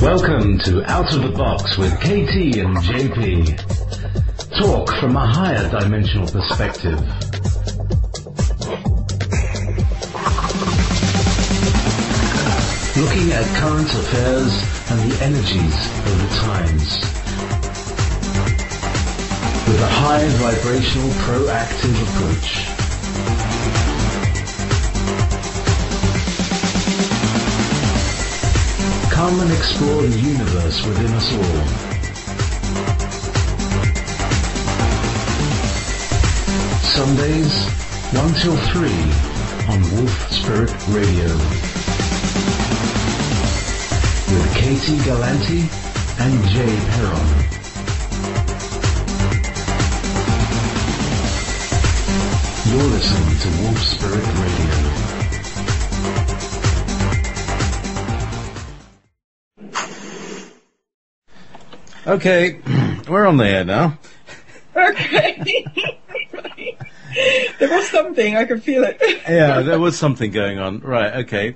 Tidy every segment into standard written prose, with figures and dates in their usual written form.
Welcome to Out of the Box with KT and JayPee. Talk from a higher dimensional perspective. Looking at current affairs and the energies of the times. With a high vibrational proactive approach. Come and explore the universe within us all. Sundays, 1 till 3 on Wolf Spirit Radio. With Katie Gallanti and Jay Perron. You're listening to Wolf Spirit Radio. Okay, we're on the air now. Okay. Right. There was something, I could feel it. Yeah, there was something going on. Right, okay.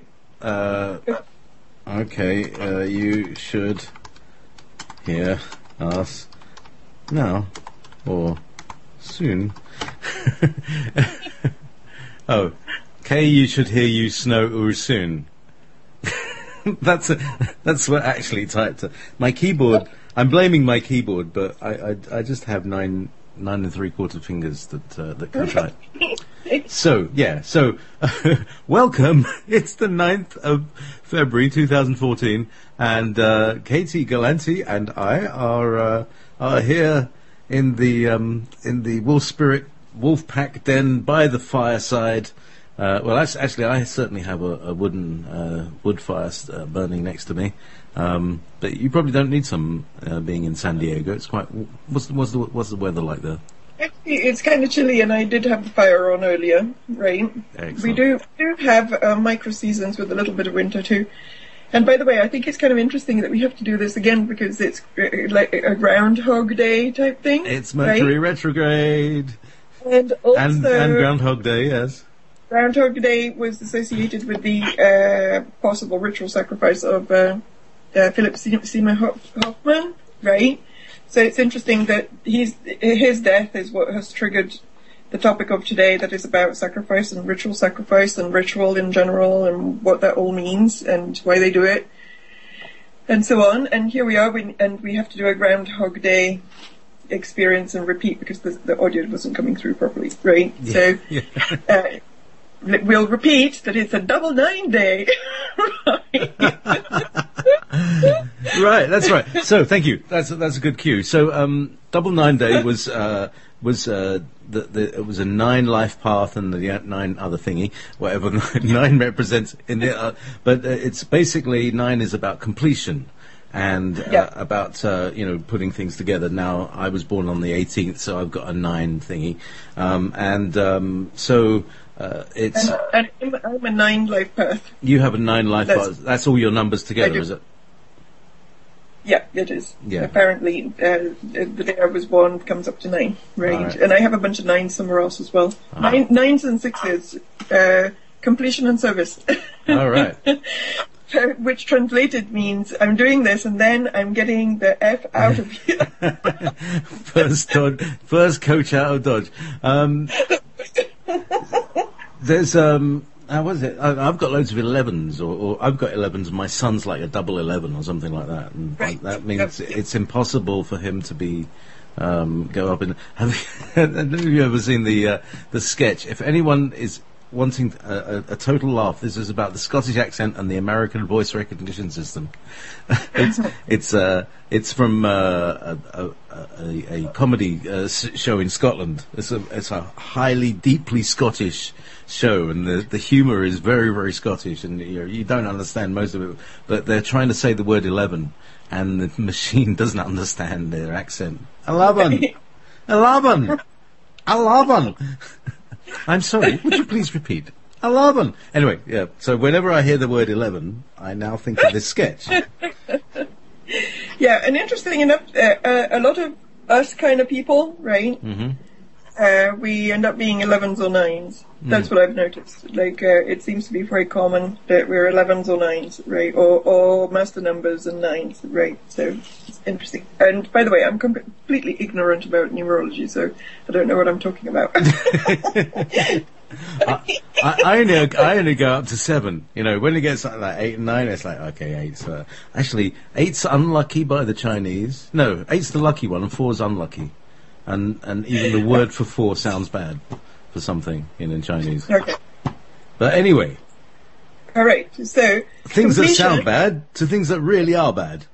You should hear us now or soon. Oh, Kay, you should hear you snow or soon. That's what actually typed. My keyboard. I'm blaming my keyboard, but I just have 9 3/4 fingers that can type. So welcome. It's the 9th of February 2014, and Katie Gallanti and I are here in the Wolf Spirit Wolfpack den by the fireside. Well, actually, I certainly have a wooden wood fire burning next to me. But you probably don't need some being in San Diego. It's quite. What's the weather like there? Actually, it's kind of chilly, and I did have the fire on earlier, right? Excellent. We do have micro seasons with a little bit of winter too. And by the way, I think it's kind of interesting that we have to do this again because it's like a Groundhog Day type thing. It's Mercury retrograde. And also and Groundhog Day, yes. Groundhog Day was associated with the possible ritual sacrifice of Philip Seymour Hoffman, right? So it's interesting that his death is what has triggered the topic of today, that is about sacrifice and ritual in general and what that all means and why they do it and so on. And here we are, and we have to do a Groundhog Day experience and repeat because the audio wasn't coming through properly, right? Yeah. So yeah. We'll repeat that it's a double 9 day. Right, that's right. So, thank you. That's a good cue. So, double 9 day was it was a 9 life path and the 9 other thingy, whatever 9 represents in the. But it's basically 9 is about completion. And about putting things together. Now I was born on the 18th, so I've got a 9 thingy, so it's. And I'm a 9 life path. You have a 9 life path. That's all your numbers together, is it? Yeah, it is. Yeah. Apparently, the day I was born comes up to 9, right? And I have a bunch of 9s somewhere else as well. 9s and 6s, completion and service. All right. Which translated means I'm doing this and then I'm getting the F out of here. First coach out of Dodge. There's how was it? I've got loads of 11s, or I've got 11s. And my son's like a double 11 or something like that, and that means it's impossible for him to be go up in. Have you ever seen the sketch? If anyone is wanting a total laugh, this is about the Scottish accent and the American voice recognition system. It's from a comedy show in Scotland. It's a highly, deeply Scottish show, and the humour is very, very Scottish, and you don't understand most of it. But they're trying to say the word 11, and the machine doesn't understand their accent. 11, 11, 11. I'm sorry, would you please repeat? 11. Anyway, yeah, so whenever I hear the word 11, I now think of this sketch. Yeah, and interesting enough, a lot of us kind of people, right, we end up being 11s or 9s. That's what I've noticed. Like, it seems to be very common that we're 11s or 9s, right? Or master numbers and 9s, right? So it's interesting. And by the way, I'm completely ignorant about numerology, so I don't know what I'm talking about. I only go up to 7. You know, when it gets like 8 and 9, it's like, okay, 8's actually 8's unlucky by the Chinese. No, 8's the lucky one and 4's unlucky. And even the word for 4 sounds bad for something in Chinese. Okay. But anyway. All right. So things that sound bad to things that really are bad.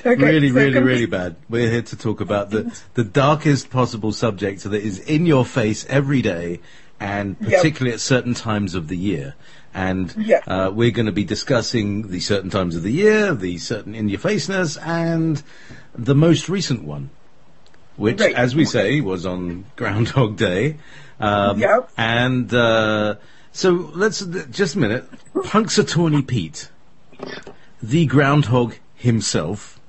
Okay, really bad. We're here to talk about the darkest possible subject that is in your face every day, and particularly at certain times of the year. And we're going to be discussing the certain times of the year, the certain in-your-faceness, and the most recent one, which, as we say, was on Groundhog Day. And so let's, just a minute, Punxsutawney Pete, the groundhog himself,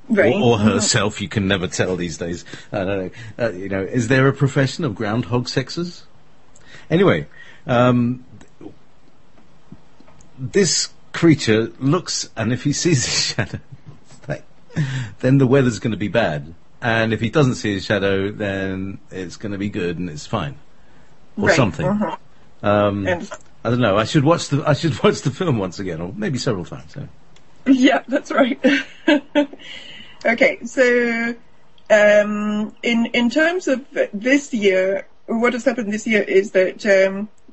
or herself, you can never tell these days. I don't know. You know, is there a profession of groundhog sexers? Anyway, this creature looks, and if he sees his shadow, then the weather's going to be bad. And if he doesn't see his shadow, then it's going to be good and it's fine, or something. I don't know. I should watch the film once again, or maybe several times. So. Yeah, that's right. Okay, so in terms of this year, what has happened this year is that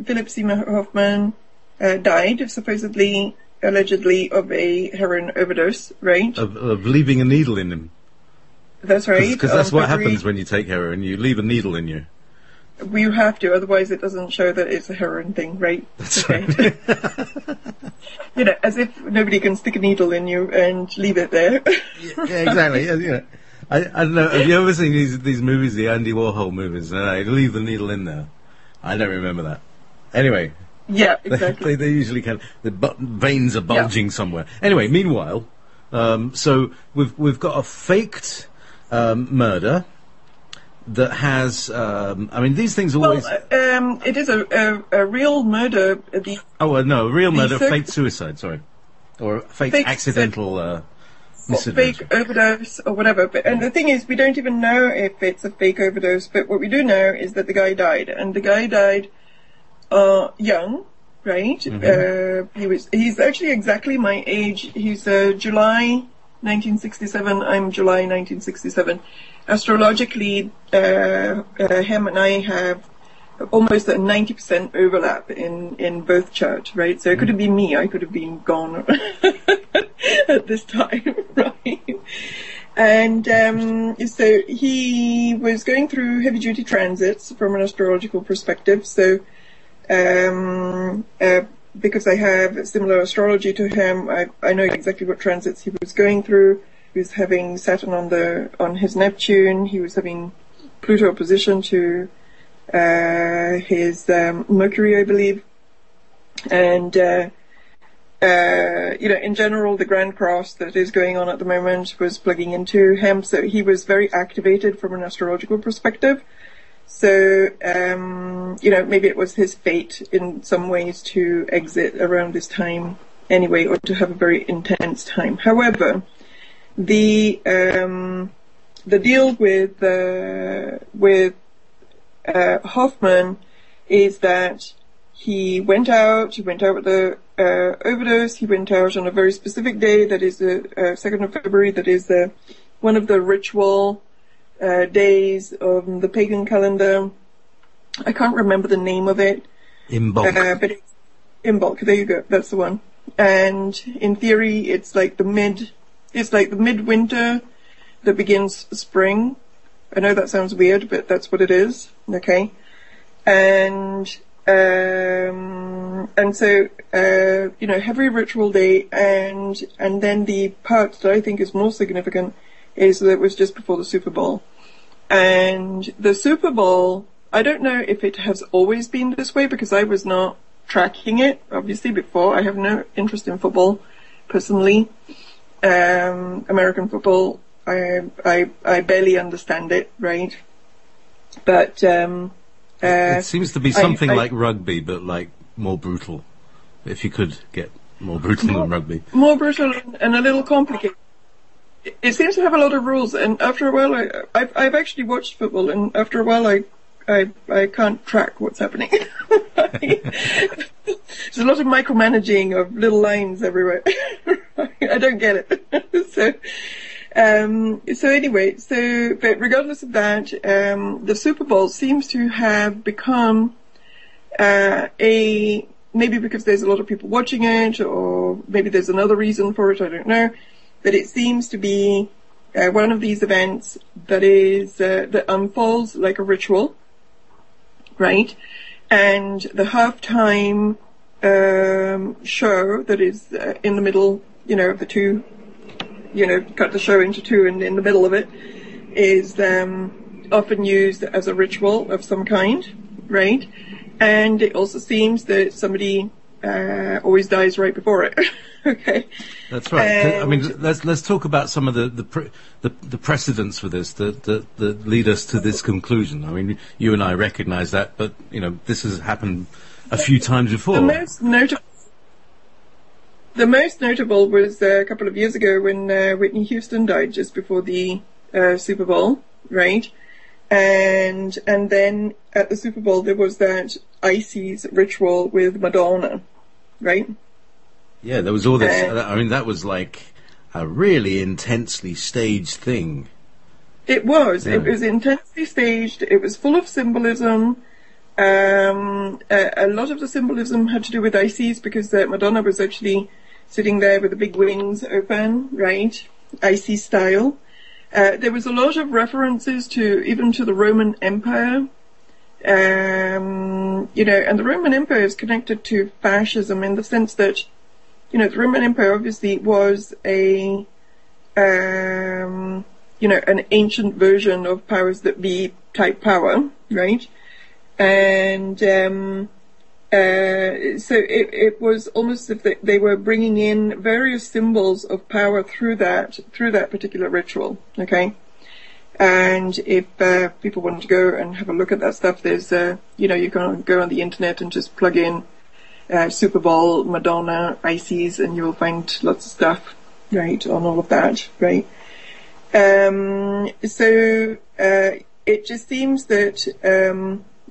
Philip Seymour Hoffman died, supposedly, allegedly, of a heroin overdose, right? Of leaving a needle in him. That's right. Because that's what happens when you take heroin. You leave a needle in you. We have to, otherwise it doesn't show that it's a heroin thing, right? That's right. You know, as if nobody can stick a needle in you and leave it there. Yeah, exactly. Yeah. I don't know. Have you ever seen these movies, the Andy Warhol movies? They leave the needle in there. I don't remember that. Anyway. Yeah, exactly. They usually can. The veins are bulging somewhere. Anyway, meanwhile, so we've got a faked murder that has. I mean, these things always. Well, it is a real murder. No, real murder, faked suicide. Sorry, or faked accidental. Fake overdose or whatever. And the thing is, we don't even know if it's a fake overdose. But what we do know is that the guy died, and the guy died. Young, right? Mm-hmm. He's actually exactly my age. He's July 1967. I'm July 1967. Astrologically, him and I have almost a 90% overlap in both charts, right? So it could have been me. I could have been gone at this time, right? And so he was going through heavy-duty transits from an astrological perspective. So because I have similar astrology to him, I know exactly what transits he was going through. He was having Saturn on his Neptune. He was having Pluto opposition to his Mercury, I believe. And in general, the Grand Cross that is going on at the moment was plugging into him. So he was very activated from an astrological perspective. So, maybe it was his fate in some ways to exit around this time anyway, or to have a very intense time. However, the deal with Hoffman is that he went out with the overdose. He went out on a very specific day, that is the 2nd of February, that is one of the ritual days of the pagan calendar. I can't remember the name of it. Imbolc. But it's Imbolc, there you go, that's the one. And in theory, it's like the midwinter that begins spring. I know that sounds weird, but that's what it is, okay? And so, heavy ritual day, and then the part that I think is more significant is that it was just before the Super Bowl. And the Super Bowl, I don't know if it has always been this way, because I was not tracking it, obviously, before. I have no interest in football, personally, American football. I barely understand it, right? But it seems to be something like rugby, but like more brutal. If you could get more brutal than rugby, more brutal and a little complicated. It seems to have a lot of rules, and after a while, I've actually watched football, and after a while, I can't track what's happening. There's a lot of micromanaging of little lines everywhere. I don't get it. So anyway, but regardless of that, the Super Bowl seems to have become maybe because there's a lot of people watching it, or maybe there's another reason for it, I don't know. But it seems to be one of these events that unfolds like a ritual, right? And the halftime show that is in the middle, of the two, cut the show into two, and in the middle of it is often used as a ritual of some kind, right? And it also seems that somebody always dies right before it. Okay, that's right. I mean, let's talk about some of the precedents for this that lead us to this conclusion. I mean, you and I recognise that, but this has happened a few times before. The most notable was a couple of years ago when Whitney Houston died just before the Super Bowl, right? And then at the Super Bowl there was that Isis ritual with Madonna, right? Yeah, there was all this. I mean, that was like a really intensely staged thing. It was. Yeah. It was intensely staged. It was full of symbolism. A lot of the symbolism had to do with Isis, because Madonna was actually sitting there with the big wings open, right? Isis style. There was a lot of references even to the Roman Empire. And the Roman Empire is connected to fascism in the sense that, the Roman Empire obviously was an ancient version of powers that be type power, right? And so it was almost as if they were bringing in various symbols of power through that particular ritual, okay? And if people want to go and have a look at that stuff, there's you can go on the internet and just plug in Super Bowl, Madonna, Isis, and you will find lots of stuff, right, on all of that, right? So it just seems that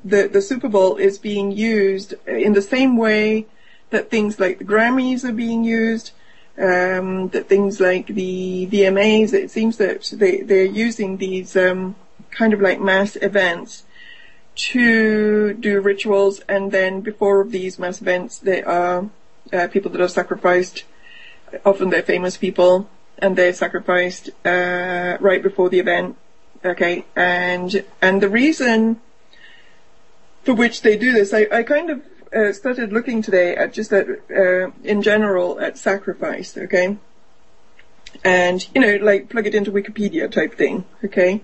the Super Bowl is being used in the same way that things like the Grammys are being used, that things like the VMAs. It seems that they're using these kind of like mass events to do rituals, and then before these mass events there are people that are sacrificed. Often they're famous people, and they're sacrificed right before the event, okay? And the reason for which they do this, I kind of started looking today at just in general at sacrifice, okay? And, like plug it into Wikipedia type thing, okay?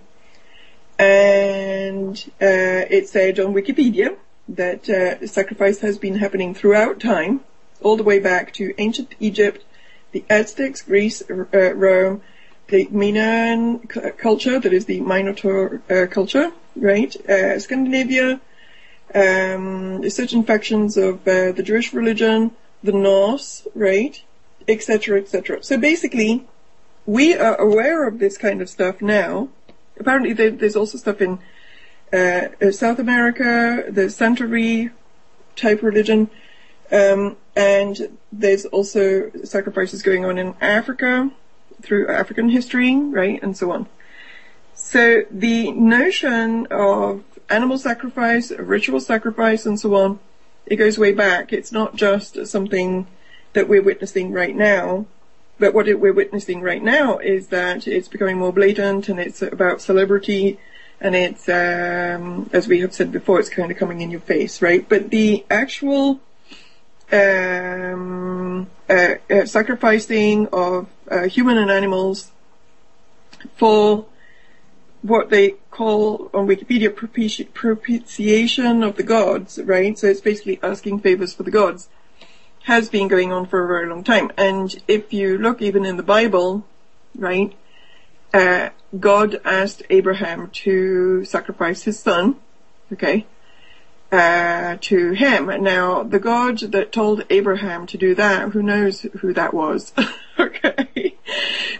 And it said on Wikipedia that sacrifice has been happening throughout time, all the way back to ancient Egypt, the Aztecs, Greece, Rome, the Minoan culture, that is the Minotaur culture, right? Scandinavia, certain factions of the Jewish religion, the Norse, right? Etc., etc. So basically, we are aware of this kind of stuff now. Apparently there's also stuff in South America, the Santeria type religion, and there's also sacrifices going on in Africa through African history, right, and so on. So the notion of animal sacrifice, ritual sacrifice, and so on, it goes way back. It's not just something that we're witnessing right now. But what we're witnessing right now is that it's becoming more blatant, and it's about celebrity, and it's, as we have said before, it's kind of coming in your face, right? But the actual sacrificing of human and animals for what they call on Wikipedia propitiation of the gods, right? So it's basically asking favors for the gods, has been going on for a very long time. And if you look even in the Bible, right, God asked Abraham to sacrifice his son, okay, to him. Now, the God that told Abraham to do that, who knows who that was, okay?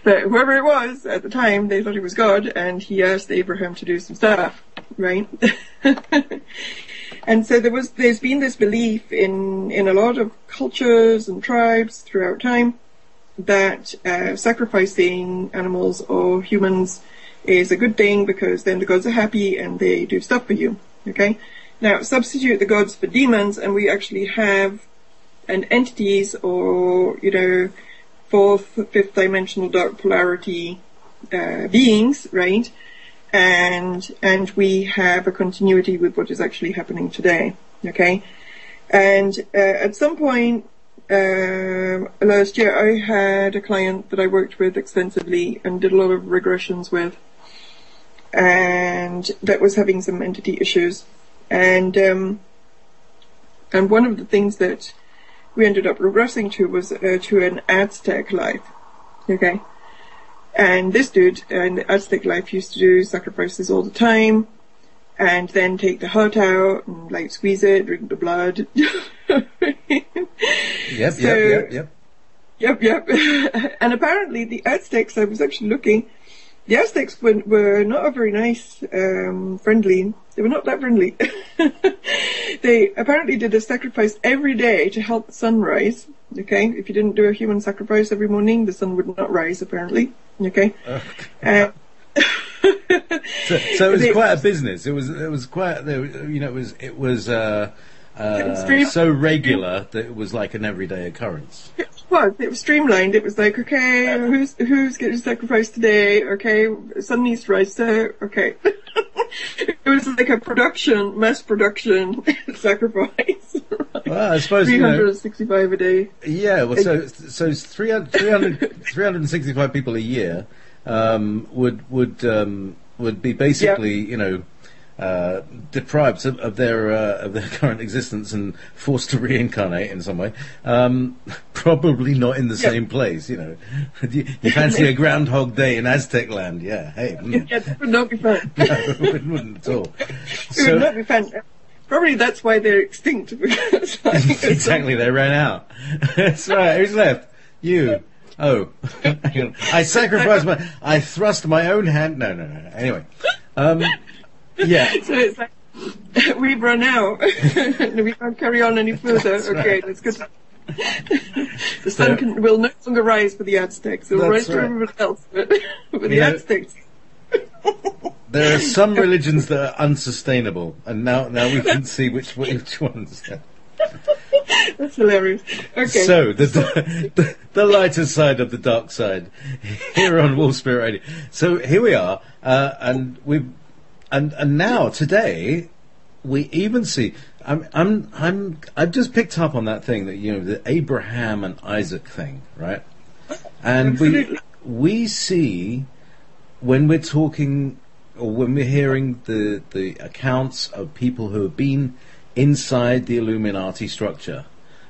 But whoever it was at the time, they thought he was God, and he asked Abraham to do some stuff, right? And so there's been this belief in a lot of cultures and tribes throughout time that sacrificing animals or humans is a good thing because then the gods are happy and they do stuff for you, okay? Now, substitute the gods for demons and we actually have entities or, fourth, fifth dimensional dark polarity beings, right? And we have a continuity with what is actually happening today, okay? And at some point last year, I had a client that I worked with extensively and did a lot of regressions with, and that was having some entity issues. And one of the things that we ended up regressing to was to an Aztec life, okay? And this dude in the Aztec life used to do sacrifices all the time, and then take the heart out and like squeeze it, drink the blood. Yep. And apparently the Aztecs, I was actually looking, the Aztecs were not a very nice, friendly. They were not that friendly. They apparently did a sacrifice every day to help the sun rise. Okay, if you didn't do a human sacrifice every morning, the sun would not rise. Apparently, okay. So it was quite a business. It was quite, it was so regular that it was like an everyday occurrence. It was streamlined. It was like, okay, who's getting sacrificed today? Okay, sun needs to rise. So, okay. It was like a mass production sacrifice. Like well, I suppose 365 a day. Yeah, well, so 365 people a year would be basically, deprived of their current existence and forced to reincarnate in some way. Probably not in the same place, You fancy a Groundhog Day in Aztec land? Yeah, hey. Yeah, that would not be fun. No, it wouldn't at all. It would not be fun. Probably that's why they're extinct. Because, exactly, they ran out. That's right. Who's left? You. Oh, I I thrust my own hand. No. Anyway, yeah. So it's like, we've run out. We can't carry on any further. That's okay, right. let's go. The sun will no longer rise for the Aztecs. It'll rise for everyone else, but the Aztecs. There are some religions that are unsustainable, and now we can see which ones. That's hilarious. Okay. So the lighter side of the dark side here on Wolf Spirit Radio. So here we are, and now today we even see. I've just picked up on that thing that the Abraham and Isaac thing, right? And Absolutely. we see when we're talking or when we're hearing the accounts of people who have been inside the Illuminati structure,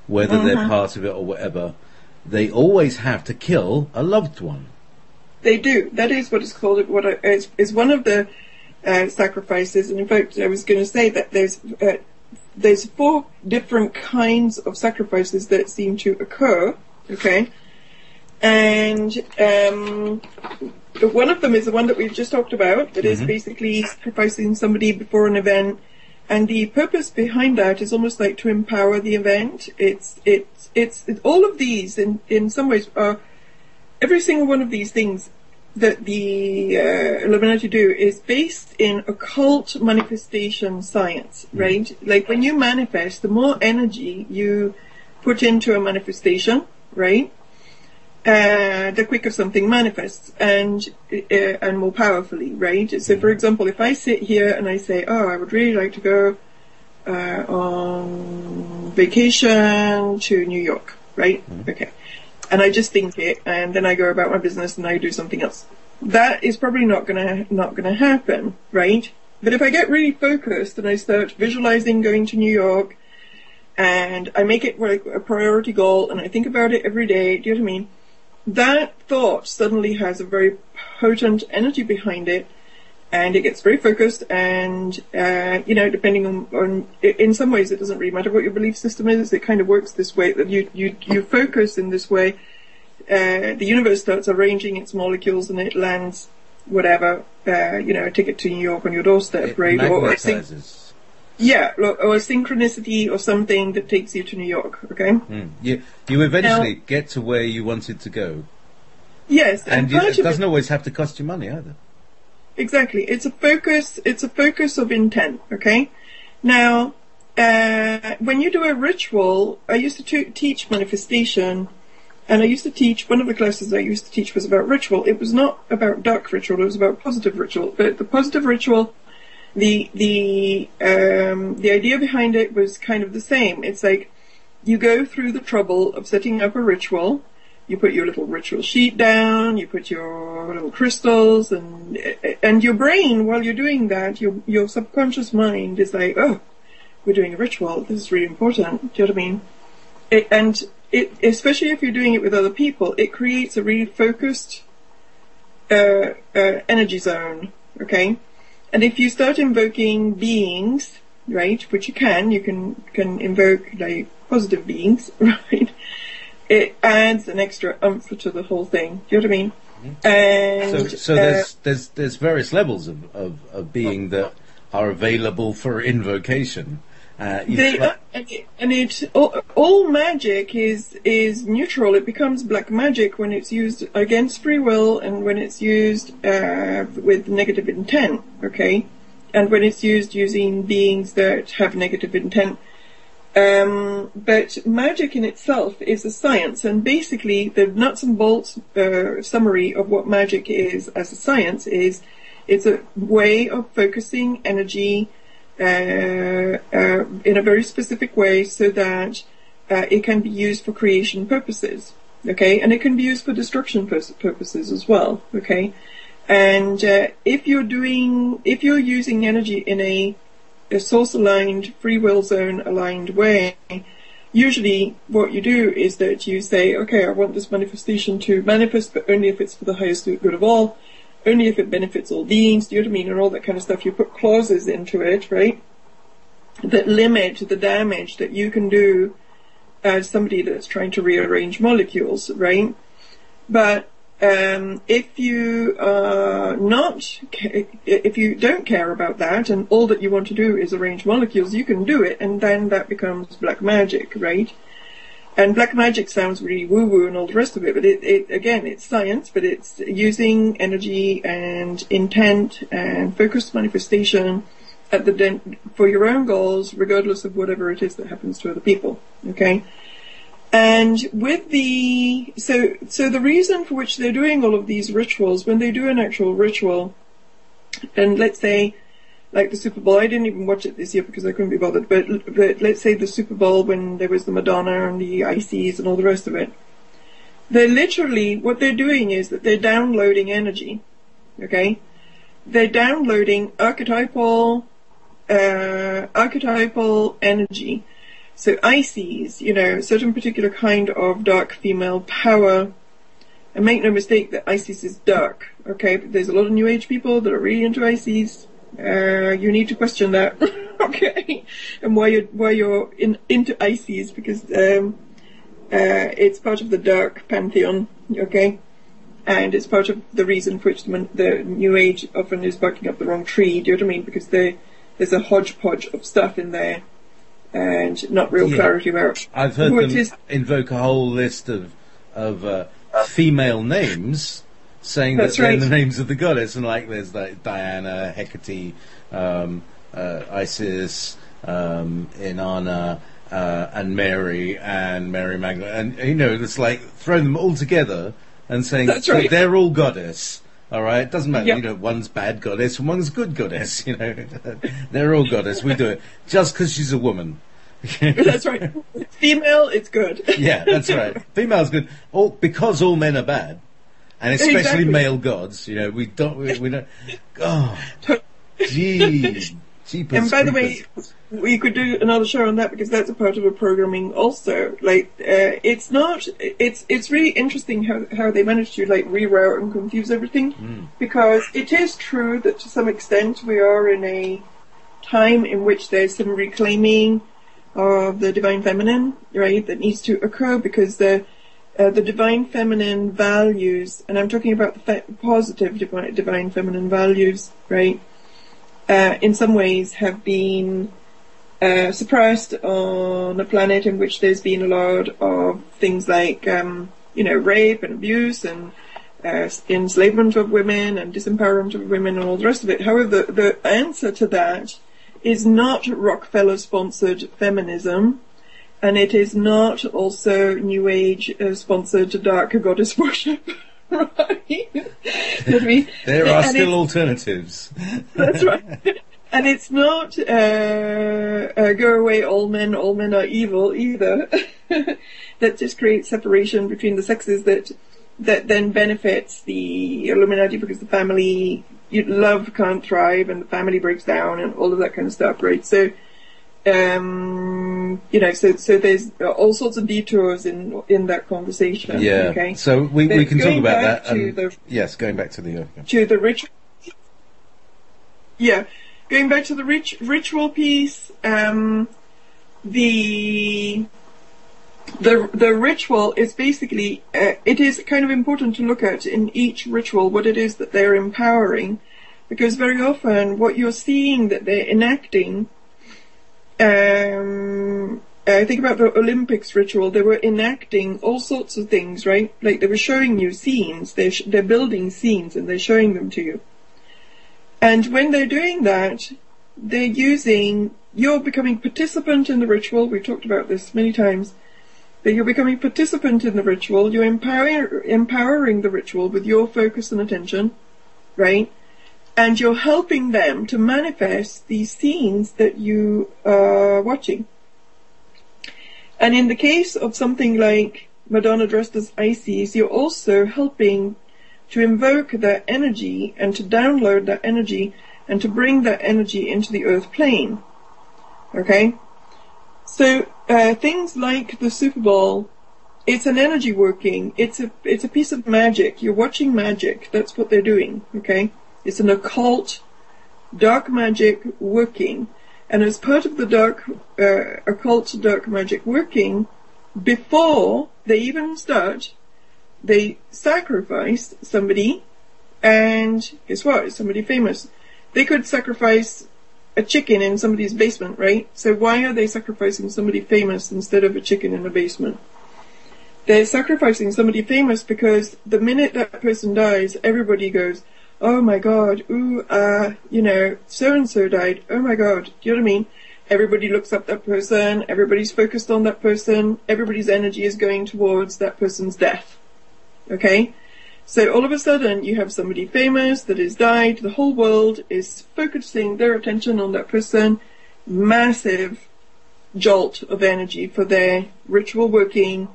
whether they're part of it or whatever, they always have to kill a loved one. They do. That is what is called. It's one of the sacrifices. And in fact, I was going to say that there's 4 different kinds of sacrifices that seem to occur. Okay, and one of them is the one that we've just talked about. That is basically sacrificing somebody before an event. And the purpose behind that is almost like to empower the event. It's all of these in some ways are every single one of these things that the Illuminati do is based in occult manifestation science, right? Like when you manifest, the more energy you put into a manifestation, right? The quicker something manifests and more powerfully, right? So, for example, if I sit here and I say, "Oh, I would really like to go on vacation to New York," right? Okay, and I just think it, and then I go about my business and I do something else. That is probably not gonna happen, right? But if I get really focused and I start visualizing going to New York, and I make it like a priority goal, and I think about it every day, do you know what I mean? that thought suddenly has a very potent energy behind it, and it gets very focused, and depending on in some ways it doesn't really matter what your belief system is. It kind of works this way, that you focus in this way. The universe starts arranging its molecules, and it lands whatever, a ticket to New York on your doorstep, It right? magnetizes. Or a synchronicity or something that takes you to New York, okay? You eventually get to where you wanted to go. Yes. And it doesn't always have to cost you money either. Exactly. It's a focus of intent, okay? Now, when you do a ritual, I used to teach manifestation, and I used to teach, one of the classes I used to teach was about ritual. It was not about dark ritual, it was about positive ritual. But the positive ritual, the idea behind it was kind of the same. It's like, you go through the trouble of setting up a ritual, you put your little ritual sheet down, you put your little crystals, and your brain, while you're doing that, your subconscious mind is like, oh, we're doing a ritual, this is really important, do you know what I mean? Especially if you're doing it with other people, it creates a really focused energy zone, okay? And if you start invoking beings, right, which you can invoke like positive beings, right? It adds an extra oomph to the whole thing. Do you know what I mean? And so there's various levels of being that are available for invocation. All magic is neutral. It becomes black magic when it's used against free will, and when it's used with negative intent, okay? And when it's used using beings that have negative intent. But magic in itself is a science, and basically the nuts and bolts summary of what magic is as a science is, it's a way of focusing energy in a very specific way, so that it can be used for creation purposes, okay, and it can be used for destruction purposes as well, okay. And if you're using energy in a source aligned, free will zone aligned way, usually what you do is that you say, okay, I want this manifestation to manifest, but only if it's for the highest good of all, only if it benefits all beings, do you know what I mean, and all that kind of stuff. You put clauses into it, right, that limit the damage that you can do as somebody that's trying to rearrange molecules, right? But if you don't care about that, and all that you want to do is arrange molecules, you can do it, and then that becomes black magic, right? And black magic sounds really woo-woo and all the rest of it, but again, it's science, but it's using energy and intent and focused manifestation for your own goals, regardless of whatever it is that happens to other people, okay? And with so the reason for which they're doing all of these rituals, when they do an actual ritual, and let's say, like the Super Bowl, I didn't even watch it this year because I couldn't be bothered, but let's say the Super Bowl, when there was the Madonna and the ICs and all the rest of it, they're literally, what they're doing is that they're downloading energy, okay? They're downloading archetypal energy. So ICs, certain particular kind of dark female power, and make no mistake that Isis is dark, okay? But there's a lot of New Age people that are really into Isis. You need to question that, okay? And why you're into Isis, because it's part of the dark pantheon, okay? And it's part of the reason for which the New Age often is barking up the wrong tree, do you know what I mean? Because there's a hodgepodge of stuff in there, and not real clarity about I've heard them invoke a whole list of female names, saying that they're the names of the goddess, and like there's like Diana, Hecate, Isis, Inanna, and Mary Magdalene, and it's like throwing them all together and saying they're all goddess. All right, it doesn't matter. One's bad goddess and one's good goddess. They're all goddess. We do it just because she's a woman. That's right. It's female, it's good. Yeah, that's right. Female's good. Because all men are bad, and especially male gods. We don't. Oh, gee, Jeepers And by the way, creepers. we could do another show on that because that's a part of the programming also. Like, it's not, it's really interesting how they manage to like reroute and confuse everything, because it is true that to some extent we are in a time in which there's some reclaiming of the divine feminine, right, that needs to occur, because the divine feminine values, and I'm talking about the positive divine feminine values, right, in some ways have been suppressed on a planet in which there's been a lot of things like, rape and abuse and enslavement of women and disempowerment of women and all the rest of it. However, the answer to that is not Rockefeller-sponsored feminism, and it is not also New Age sponsored dark goddess worship. Right? There are still alternatives. That's right. And it's not go away, all men are evil either. That just creates separation between the sexes that then benefits the Illuminati, because the family love can't thrive and the family breaks down and all of that kind of stuff, right? So so there's all sorts of detours in that conversation. Yeah. Okay. So we can talk about that. Yes, going back to the ritual. Yeah, going back to the ritual piece. The ritual is basically it is kind of important to look at in each ritual what it is that they're empowering, because very often what you're seeing that they're enacting. I think about the Olympics ritual. They were enacting all sorts of things, right? Like they were showing you scenes. They're building scenes and they're showing them to you. And when they're doing that, you're becoming participant in the ritual. We've talked about this many times. That you're becoming participant in the ritual. You're empowering the ritual with your focus and attention, right? And you're helping them to manifest these scenes that you are watching. And in the case of something like Madonna dressed as Isis, you're also helping to invoke that energy and to download that energy and to bring that energy into the earth plane. Okay? So things like the Super Bowl, it's an energy working. It's a piece of magic. You're watching magic. That's what they're doing. Okay? It's an occult, dark magic working. And as part of the occult dark magic working, before they even start, they sacrifice somebody, and guess what? It's somebody famous. They could sacrifice a chicken in somebody's basement, right? So why are they sacrificing somebody famous instead of a chicken in a basement? They're sacrificing somebody famous because the minute that person dies, everybody goes, oh my God, ooh, so-and-so died. Oh my God. Do you know what I mean? Everybody looks up that person. Everybody's focused on that person. Everybody's energy is going towards that person's death. Okay? So all of a sudden, you have somebody famous that has died. The whole world is focusing their attention on that person. Massive jolt of energy for their ritual working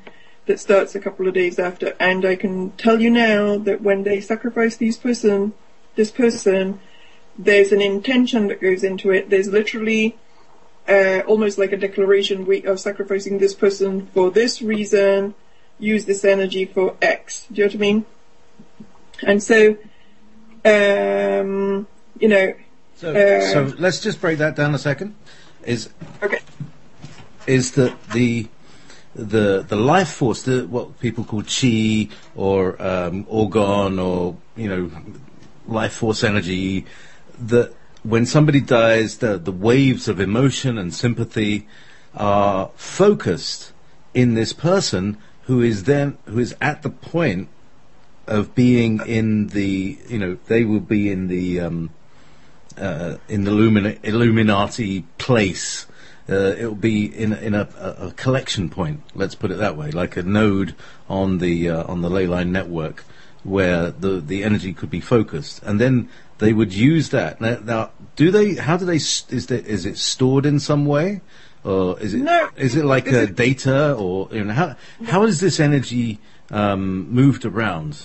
that starts a couple of days after. And I can tell you now that when they sacrifice this person, there's an intention that goes into it. There's literally almost like a declaration, we are sacrificing this person for this reason, use this energy for X. Do you know what I mean? And so, So let's just break that down a second. Okay. Is that the life force, what people call chi or orgon or life force energy, that when somebody dies, the waves of emotion and sympathy are focused in this person who is at the point of being in the they will be in the Illuminati place. It will be in a collection point. Let's put it that way, like a node on the ley line network, where the energy could be focused, and then they would use that. Now, how do they? Is it stored in some way, or is it? No. Is it like data, or how is this energy moved around?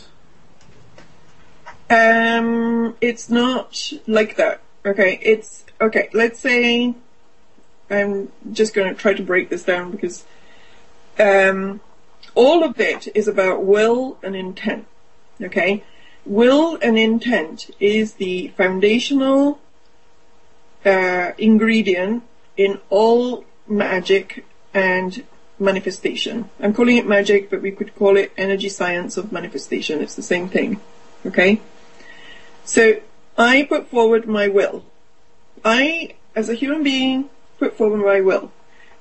It's not like that. Okay, it's okay. Let's say I'm just going to try to break this down because all of it is about will and intent. Okay, will and intent is the foundational ingredient in all magic and manifestation. I'm calling it magic, but we could call it energy science of manifestation. It's the same thing. Okay? So I put forward my will. I, as a human being, put forward my will.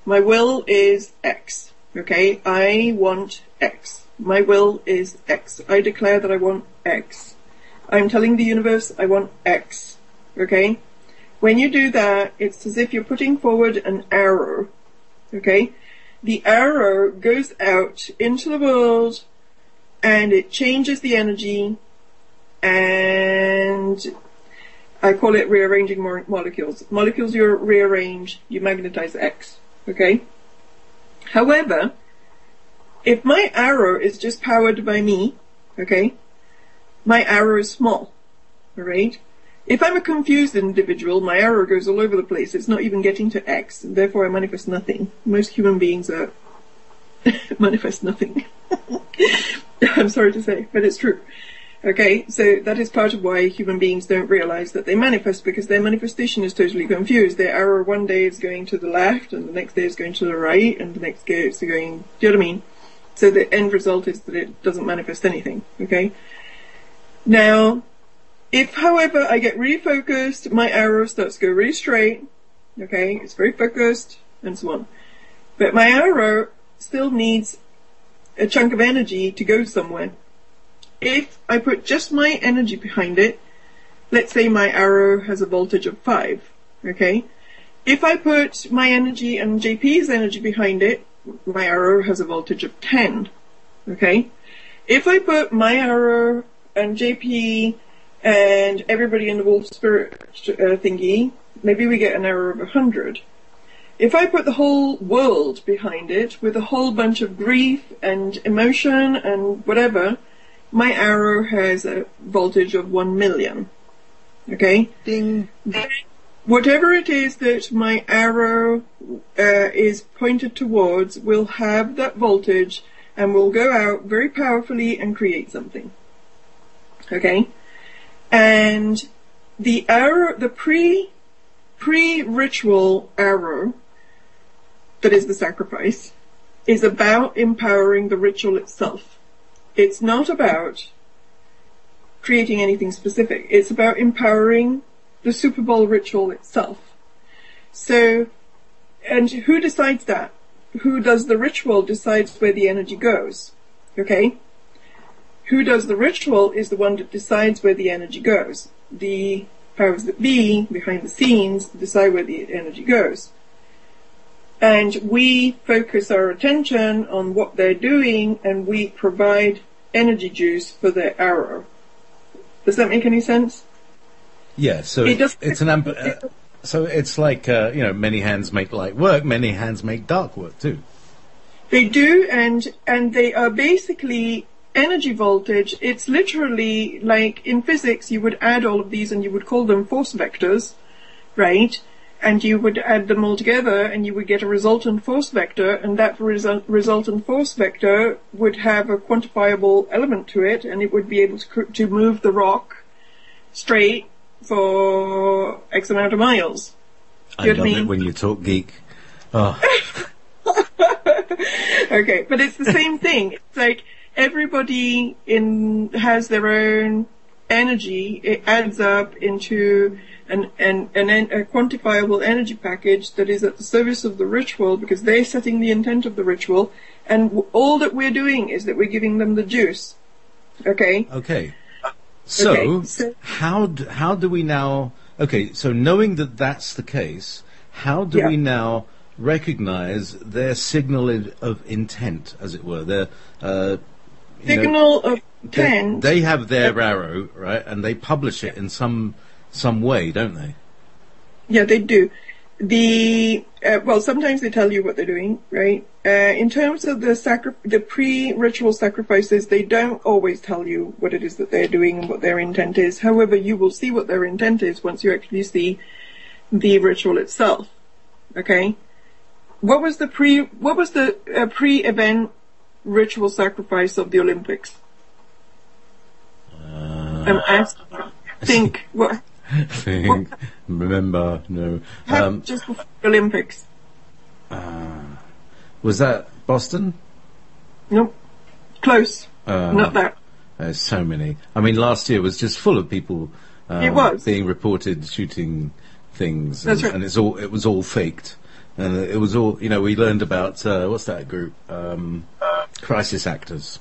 My will is X. Okay? I want X. My will is X. I declare that I want X. I'm telling the universe I want X. Okay? When you do that, it's as if you're putting forward an arrow. Okay? The arrow goes out into the world and it changes the energy, and I call it rearranging molecules. Molecules you rearrange, you magnetize X. Okay? However, if my arrow is just powered by me, okay, my arrow is small. Alright? If I'm a confused individual, my arrow goes all over the place. It's not even getting to X, and therefore I manifest nothing. Most human beings are manifest nothing. I'm sorry to say, but it's true. Okay, so that is part of why human beings don't realize that they manifest, because their manifestation is totally confused. Their arrow one day is going to the left, and the next day is going to the right, and the next day it's going, do you know what I mean? So the end result is that it doesn't manifest anything, okay? Now, if, however, I get really focused, my arrow starts to go really straight, okay, it's very focused, and so on. But my arrow still needs a chunk of energy to go somewhere. If I put just my energy behind it, let's say my arrow has a voltage of 5, okay? If I put my energy and JP's energy behind it, my arrow has a voltage of 10, okay? If I put my arrow and JP and everybody in the wolf spirit thingy, maybe we get an arrow of 100. If I put the whole world behind it with a whole bunch of grief and emotion and whatever, my arrow has a voltage of 1 million. Okay? Ding. Whatever it is that my arrow is pointed towards will have that voltage and will go out very powerfully and create something. Okay? And the arrow, the pre-ritual arrow, that is the sacrifice, is about empowering the ritual itself. It's not about creating anything specific. It's about empowering the Super Bowl ritual itself. So, and who decides that? Who does the ritual decides where the energy goes. Okay? Who does the ritual is the one that decides where the energy goes. The powers that be, behind the scenes, decide where the energy goes. And we focus our attention on what they're doing, and we provide energy juice for their arrow. Does that make any sense? Yeah, so it's an so it's like many hands make light work, many hands make dark work too. They do, and they are basically energy voltage. It's literally like in physics, you would add all of these and you would call them force vectors, right? And you would add them all together and you would get a resultant force vector, and that resultant force vector would have a quantifiable element to it, and it would be able to move the rock straight for X amount of miles. I love it when you talk geek. Oh. Okay, but it's the same thing. It's like everybody has their own energy. It adds up into a quantifiable energy package that is at the service of the ritual, because they're setting the intent of the ritual, and all that we're doing is that we're giving them the juice. Okay? Okay. So how do we now... Okay, so knowing that that's the case, how do we now recognize their signal of intent, as it were? Their signal of intent. They have their arrow, right, and they publish it in some way, don't they? Yeah, they do. well, sometimes they tell you what they're doing, right? In terms of the pre-ritual sacrifices, they don't always tell you what it is that they're doing and what their intent is. However, you will see what their intent is once you actually see the ritual itself. Okay? What was the pre-event ritual sacrifice of the Olympics? I'm asking. Think. What? Think. Remember? No. Just before the Olympics. Was that Boston? Nope. Close. Not that. There's so many. I mean, last year was just full of people. It was being reported shooting things. That's right. And it was all faked. And it was all, we learned about, what's that group? Crisis actors.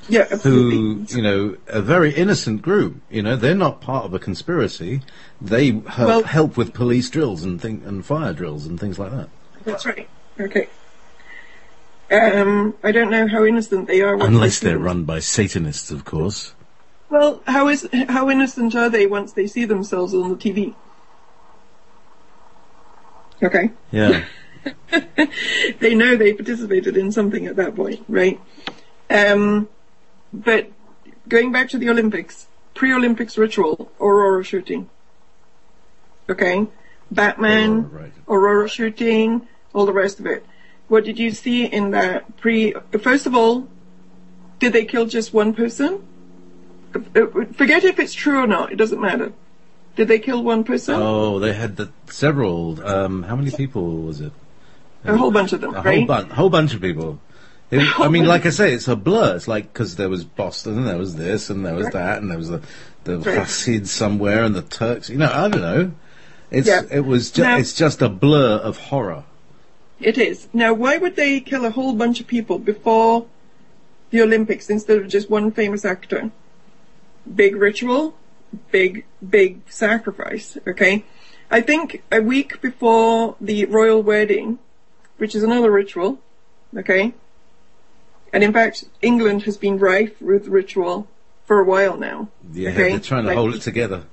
Yeah, absolutely. Who, a very innocent group. They're not part of a conspiracy. They help with police drills and fire drills and things like that. That's right. Okay. I don't know how innocent they are. Unless they're run by Satanists, of course. Well, how innocent are they once they see themselves on the TV? Okay. Yeah. They know they participated in something at that point, right? But going back to the Olympics, pre-Olympics ritual, Aurora shooting. Okay? Batman, Aurora shooting, all the rest of it. What did you see in that first of all, did they kill just one person? Forget if it's true or not, it doesn't matter. Did they kill one person? Oh, they had several. How many people was it? A whole bunch of them, right? Whole bunch of people. I mean, like I say, it's a blur. It's like, because there was Boston, and there was this, and there was that, and there was the Hasids somewhere, and the Turks. I don't know. It's just a blur of horror. It is. Now, why would they kill a whole bunch of people before the Olympics instead of just one famous actor? Big ritual, big sacrifice, okay? I think a week before the royal wedding, which is another ritual, okay? And in fact, England has been rife with ritual for a while now. Yeah, okay? They're trying to hold it together.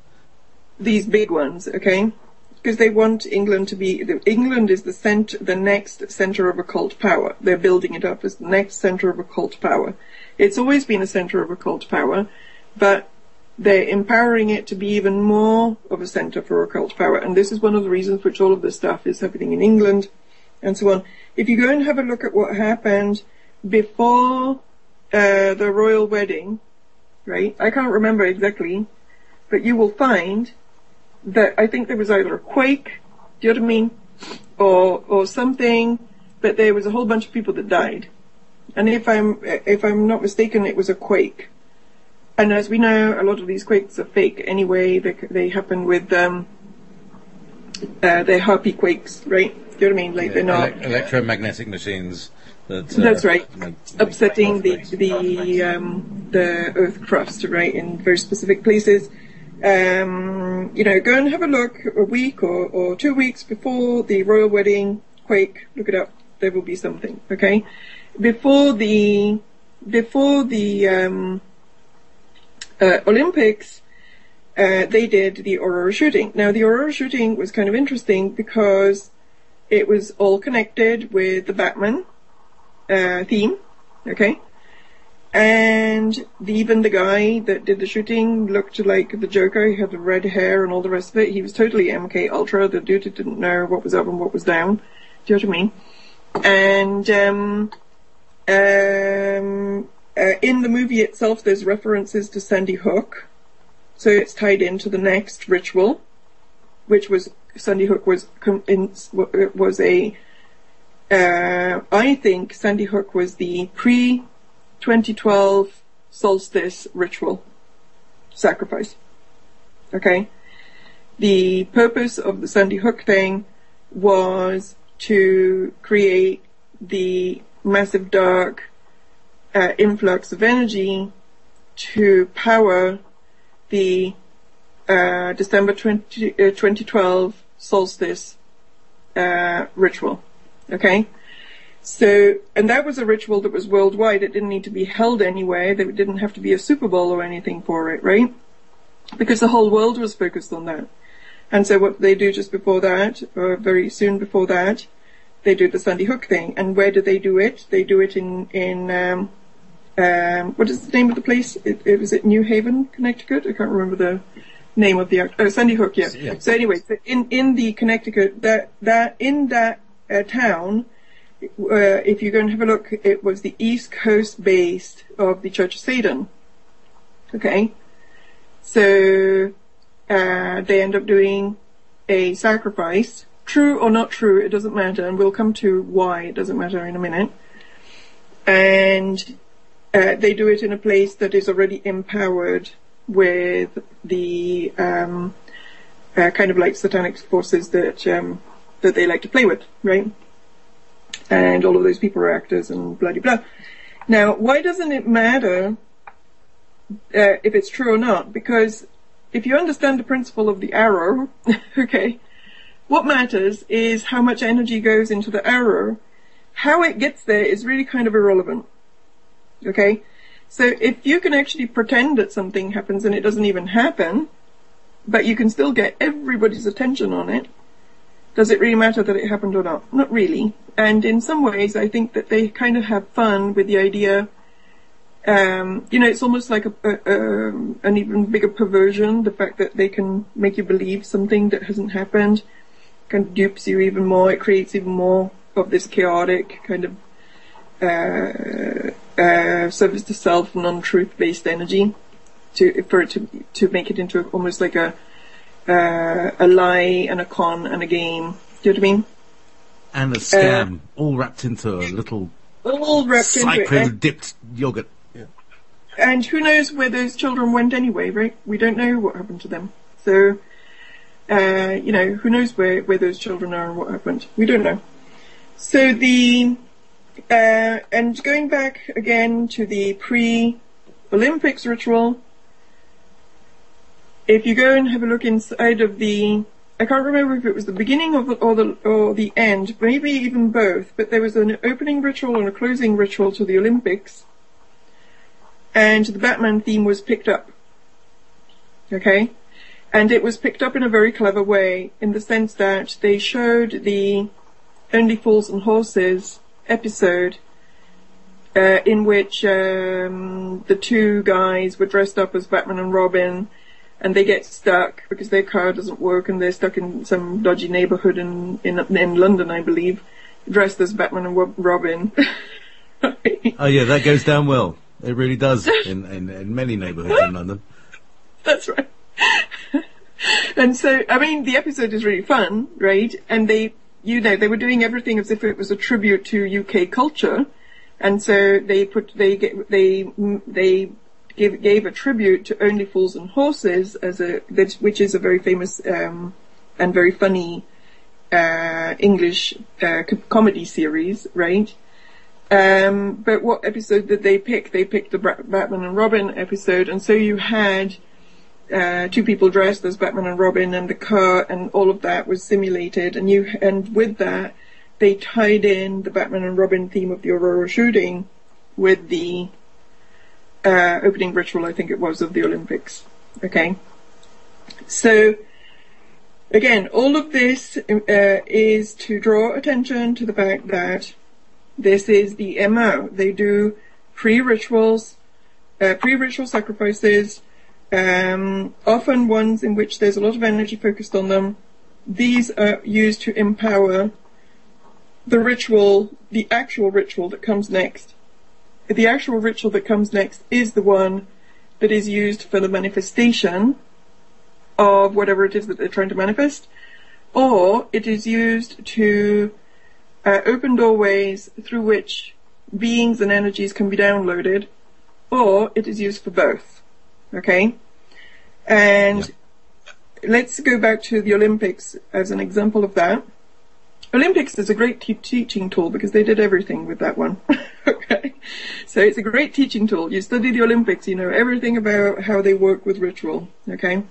These big ones, okay? Because they want England to be... England is the next centre of occult power. They're building it up as the next centre of occult power. It's always been a centre of occult power, but they're empowering it to be even more of a centre for occult power. And this is one of the reasons which all of this stuff is happening in England and so on. If you go and have a look at what happened before the royal wedding, right? I can't remember exactly, but you will find that I think there was either a quake, do you know what I mean? Or something, but there was a whole bunch of people that died. And if I'm not mistaken, it was a quake. And as we know, a lot of these quakes are fake anyway. They happen with they're harpy quakes, right? Do you know what I mean? Like they're not electromagnetic machines. That's right. Upsetting the Earth crust, right, in very specific places. Go and have a look a week or 2 weeks before the royal wedding quake. Look it up. There will be something. Okay, before the Olympics, they did the Aurora shooting. Now, the Aurora shooting was kind of interesting because it was all connected with the Batman theme, okay? And even the guy that did the shooting looked like the Joker. He had the red hair and all the rest of it. He was totally MK Ultra. The dude that didn't know what was up and what was down. Do you know what I mean? And in the movie itself, there's references to Sandy Hook. So it's tied into the next ritual, which was Sandy Hook I think Sandy Hook was the pre-2012 solstice ritual sacrifice. Okay? The purpose of the Sandy Hook thing was to create the massive dark influx of energy to power the December 2012 solstice ritual. Okay? So, and that was a ritual that was worldwide. It didn't need to be held anywhere. There didn't have to be a Super Bowl or anything for it, right? Because the whole world was focused on that. And so what they do just before that, or very soon before that, they do the Sandy Hook thing. And where do they do it? They do it in what is the name of the place? Was it New Haven, Connecticut? I can't remember the name of the Sandy Hook. Yeah. So anyway, in the Connecticut, in that town, if you go and have a look, it was the East Coast base of the Church of Satan. Okay, so they end up doing a sacrifice. True or not true, it doesn't matter, and we'll come to why it doesn't matter in a minute. And they do it in a place that is already empowered with the kind of like satanic forces that they like to play with, right? And all of those people are actors and blah blah blah. Now, why doesn't it matter if it's true or not? Because if you understand the principle of the arrow, okay, what matters is how much energy goes into the arrow. How it gets there is really kind of irrelevant. Okay? So if you can actually pretend that something happens and it doesn't even happen, but you can still get everybody's attention on it, does it really matter that it happened or not? Not really. And in some ways, I think that they kind of have fun with the idea. It's almost like an even bigger perversion, the fact that they can make you believe something that hasn't happened, kind of dupes you even more. It creates even more of this chaotic kind of service to self, non-truth based energy, to make it into almost like a lie and a con and a game. Do you know what I mean? And a scam, all wrapped into a little dipped yogurt. Yeah. And who knows where those children went anyway, right? We don't know what happened to them. So, who knows where those children are and what happened? We don't know. So and going back again to the pre-Olympics ritual, if you go and have a look inside of I can't remember if it was the beginning or the end, maybe even both, but there was an opening ritual and a closing ritual to the Olympics, and the Batman theme was picked up. Okay? And it was picked up in a very clever way, in the sense that they showed the Only Fools and Horses episode, in which the two guys were dressed up as Batman and Robin, and they get stuck because their car doesn't work, and they're stuck in some dodgy neighborhood in London, I believe, dressed as Batman and Robin. Oh yeah, that goes down well. It really does in many neighborhoods in London. That's right. And so, I mean, the episode is really fun, right? And they were doing everything as if it was a tribute to UK culture, and so they gave a tribute to Only Fools and Horses which is a very famous and very funny English comedy series, right? But what episode did they pick? They picked the Batman and Robin episode, and so you had two people dressed as Batman and Robin, and the car and all of that was simulated, and with that they tied in the Batman and Robin theme of the Aurora shooting with the opening ritual, I think it was, of the Olympics. Okay, so again, all of this is to draw attention to the fact that this is the MO. They do pre-ritual sacrifices, often ones in which there's a lot of energy focused on them. These are used to empower the ritual, the actual ritual that comes next. The actual ritual that comes next is the one that is used for the manifestation of whatever it is that they're trying to manifest, or it is used to open doorways through which beings and energies can be downloaded, or it is used for both. Okay? And let's go back to the Olympics as an example of that. Olympics is a great teaching tool because they did everything with that one. Okay? So it's a great teaching tool. You study the Olympics, you know everything about how they work with ritual. Okay?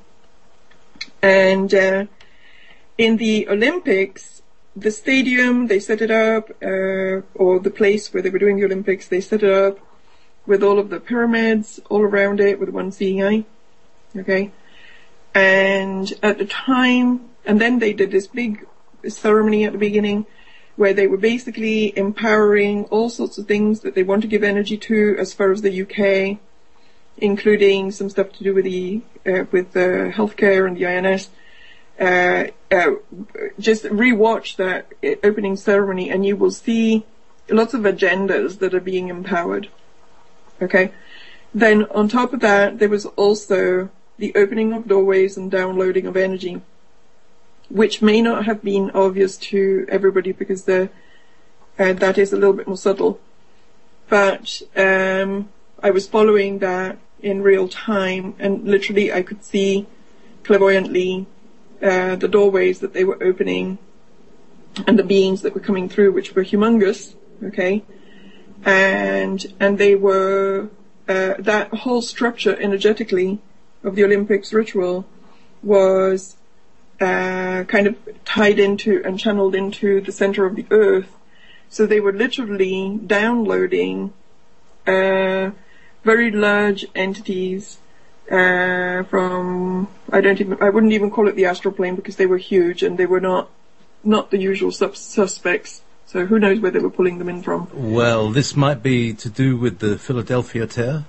And in the Olympics, the stadium, they set it up, or the place where they were doing the Olympics, they set it up with all of the pyramids all around it with one seeing eye. Okay? And at the time And then they did this big ceremony at the beginning where they were basically empowering all sorts of things that they want to give energy to as far as the UK, including some stuff to do with the healthcare and the INS. Just rewatch that opening ceremony and you will see lots of agendas that are being empowered. Okay? Then on top of that, there was also the opening of doorways and downloading of energy, which may not have been obvious to everybody because that is a little bit more subtle. But I was following that in real time, and literally I could see clairvoyantly the doorways that they were opening and the beings that were coming through, which were humongous, okay? And they were, that whole structure energetically of the Olympics ritual was kind of tied into and channeled into the center of the earth. So they were literally downloading very large entities from, I wouldn't even call it the astral plane because they were huge and they were not the usual suspects. So who knows where they were pulling them in from. Well, this might be to do with the Philadelphia tear?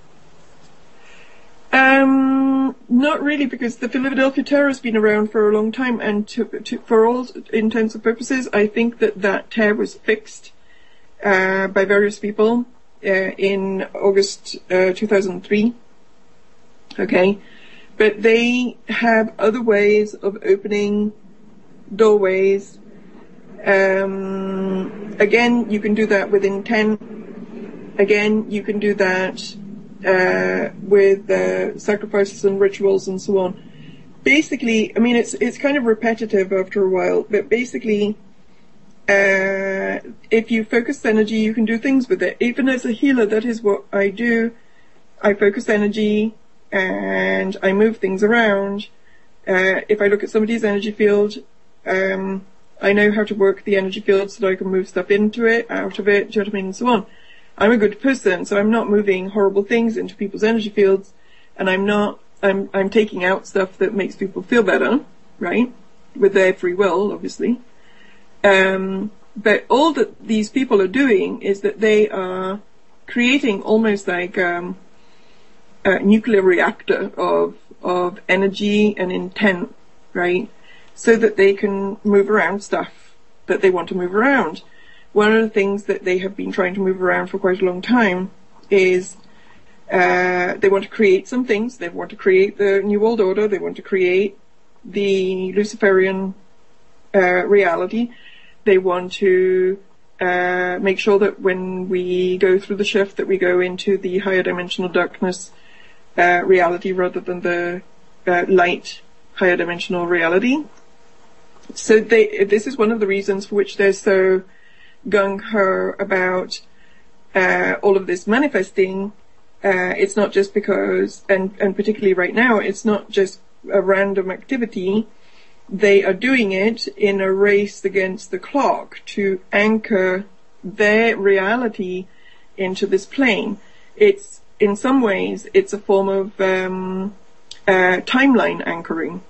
Not really, because the Philadelphia tear has been around for a long time, and for all intents and purposes, I think that tear was fixed by various people in August 2003. Okay, but they have other ways of opening doorways. Again, you can do that with intent. Again, you can do that with sacrifices and rituals and so on. Basically, I mean, it's kind of repetitive after a while, but basically, if you focus energy, you can do things with it. Even as a healer, that is what I do. I focus energy and I move things around. If I look at somebody's energy field, I know how to work the energy field so that I can move stuff into it, out of it, do you know what I mean, and so on. I'm a good person, so I'm not moving horrible things into people's energy fields, and I'm taking out stuff that makes people feel better, right? With their free will, obviously. But all that these people are doing is that they are creating almost like a nuclear reactor of energy and intent, right? So that they can move around stuff that they want to move around. One of the things that they have been trying to move around for quite a long time is they want to create some things. They want to create the New World Order. They want to create the Luciferian reality. They want to make sure that when we go through the shift that we go into the higher dimensional darkness reality rather than the light higher dimensional reality. So this is one of the reasons for which they're so gung-ho about all of this manifesting. It's not just because, and particularly right now, it's not just a random activity. They are doing it in a race against the clock to anchor their reality into this plane. It's, in some ways, it's a form of timeline anchoring.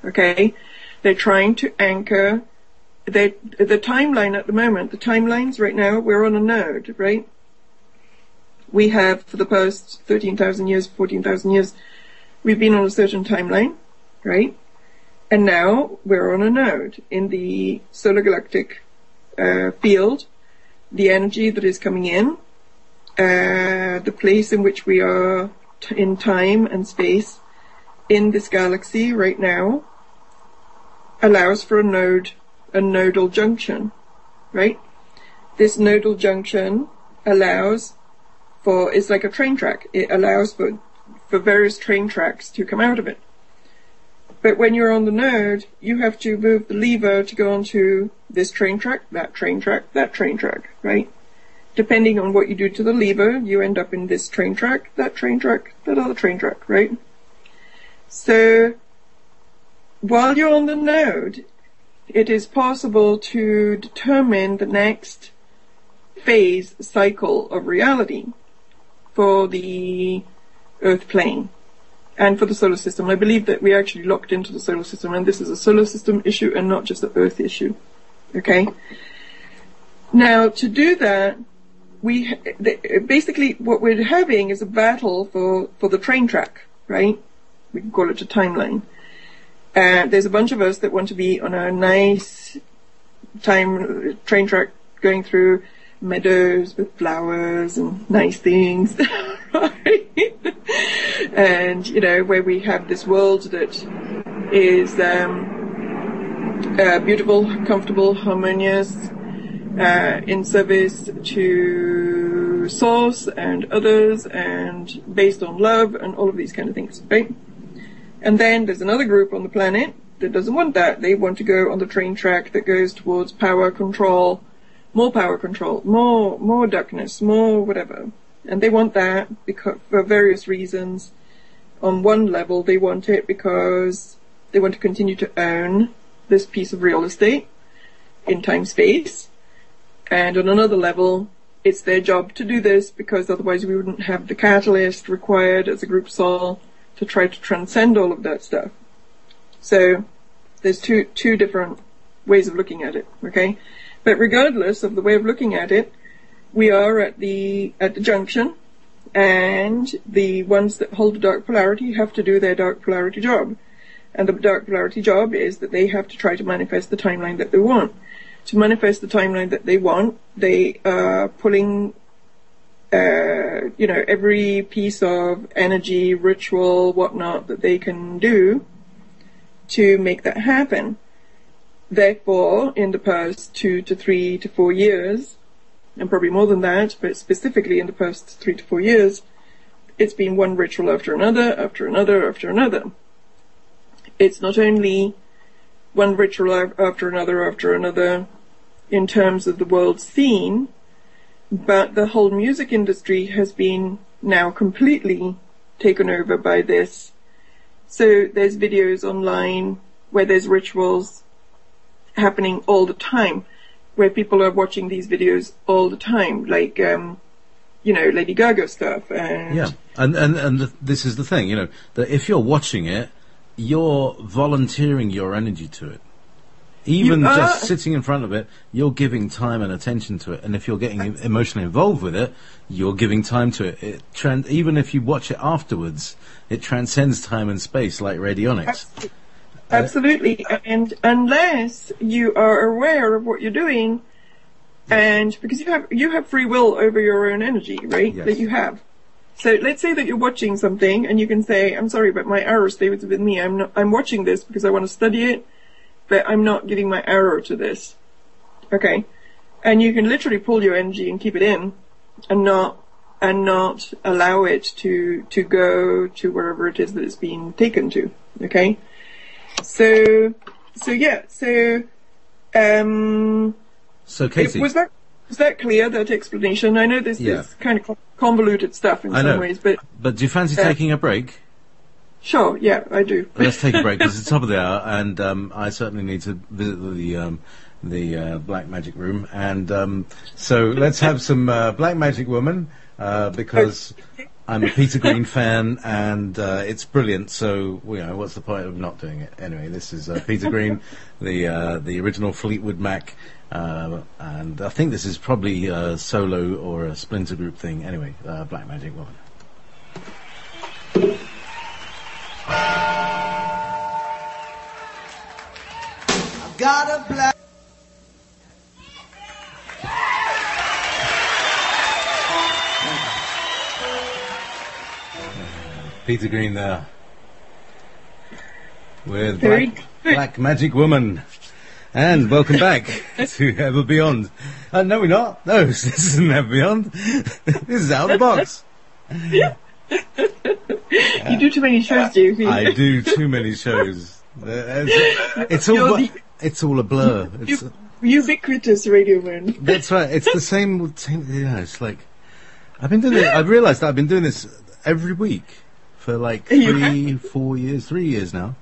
Okay? They're trying to anchor the timeline at the moment. The timelines right now, we're on a node, right? We have, for the past 13,000 years, 14,000 years, we've been on a certain timeline, right? And now we're on a node in the solar galactic field. The energy that is coming in, the place in which we are in time and space in this galaxy right now allows for a nodal junction, right? This nodal junction allows for, it's like a train track. It allows for various train tracks to come out of it. But when you're on the node, you have to move the lever to go onto this train track, that train track, that train track, right? Depending on what you do to the lever, you end up in this train track, that other train track, right? So, while you're on the node, it is possible to determine the next phase cycle of reality for the Earth plane. and for the solar system. I believe that we're actually locked into the solar system, and this is a solar system issue and not just an Earth issue. Okay? Now, to do that, basically what we're having is a battle for the train track, right? We can call it a timeline. There's a bunch of us that want to be on a nice train track going through meadows with flowers and nice things, right? And, you know, where we have this world that is beautiful, comfortable, harmonious, in service to source and others, and based on love and all of these kind of things, right? And then there's another group on the planet that doesn't want that. They want to go on the train track that goes towards power control, more darkness, more whatever. And they want that because for various reasons. On one level, they want it because they want to continue to own this piece of real estate in time-space. And on another level, it's their job to do this because otherwise we wouldn't have the catalyst required as a group soul to try to transcend all of that stuff. So there's two different ways of looking at it, okay? But regardless of the way of looking at it, we are at the junction, and the ones that hold the dark polarity have to do their dark polarity job. And the dark polarity job is that they have to try to manifest the timeline that they want. To manifest the timeline that they want, they are pulling, every piece of energy, ritual, whatnot that they can do to make that happen. Therefore, in the past 2 to 3 to 4 years, and probably more than that, but specifically in the past 3 to 4 years, it's been one ritual after another, after another, after another. It's not only one ritual after another in terms of the world scene, but the whole music industry has been now completely taken over by this. So there's videos online where there's rituals happening all the time, where people are watching these videos all the time, like, Lady Gaga stuff. And this is the thing, that if you're watching it, you're volunteering your energy to it. Even just sitting in front of it, you're giving time and attention to it. And if you're getting emotionally involved with it, you're giving time to it. Even if you watch it afterwards, it transcends time and space like radionics. Absolutely. And unless you are aware of what you're doing, and because you have free will over your own energy, right? Yes. That you have. So let's say that you're watching something and you can say, I'm sorry, but my arrow stays with me. I'm watching this because I want to study it, but I'm not giving my arrow to this. Okay. And you can literally pull your energy and keep it in and not allow it to go to wherever it is that it's being taken to. Okay. So Katie, was that clear, that explanation? I know this is kind of convoluted stuff in some ways, but do you fancy taking a break? Sure, yeah, I do. Let's take a break because it's the top of the hour, and I certainly need to visit the Black Magic Room, and so let's have some Black Magic Woman because I'm a Peter Green fan, and it's brilliant. So what's the point of not doing it? Anyway, this is Peter Green, the original Fleetwood Mac, and I think this is probably a solo or a splinter group thing. Anyway, Black Magic Woman. I've got a black. Peter Green there with Black Magic Woman, and welcome back to Ever Beyond. No, we're not. No, this isn't Ever Beyond. This is Out of the Box. You do too many shows, JayPee. I do too many shows. It's all a blur. It's ubiquitous radio man. That's right. It's the same. It's like I've realised that I've been doing this every week for like 3 years now,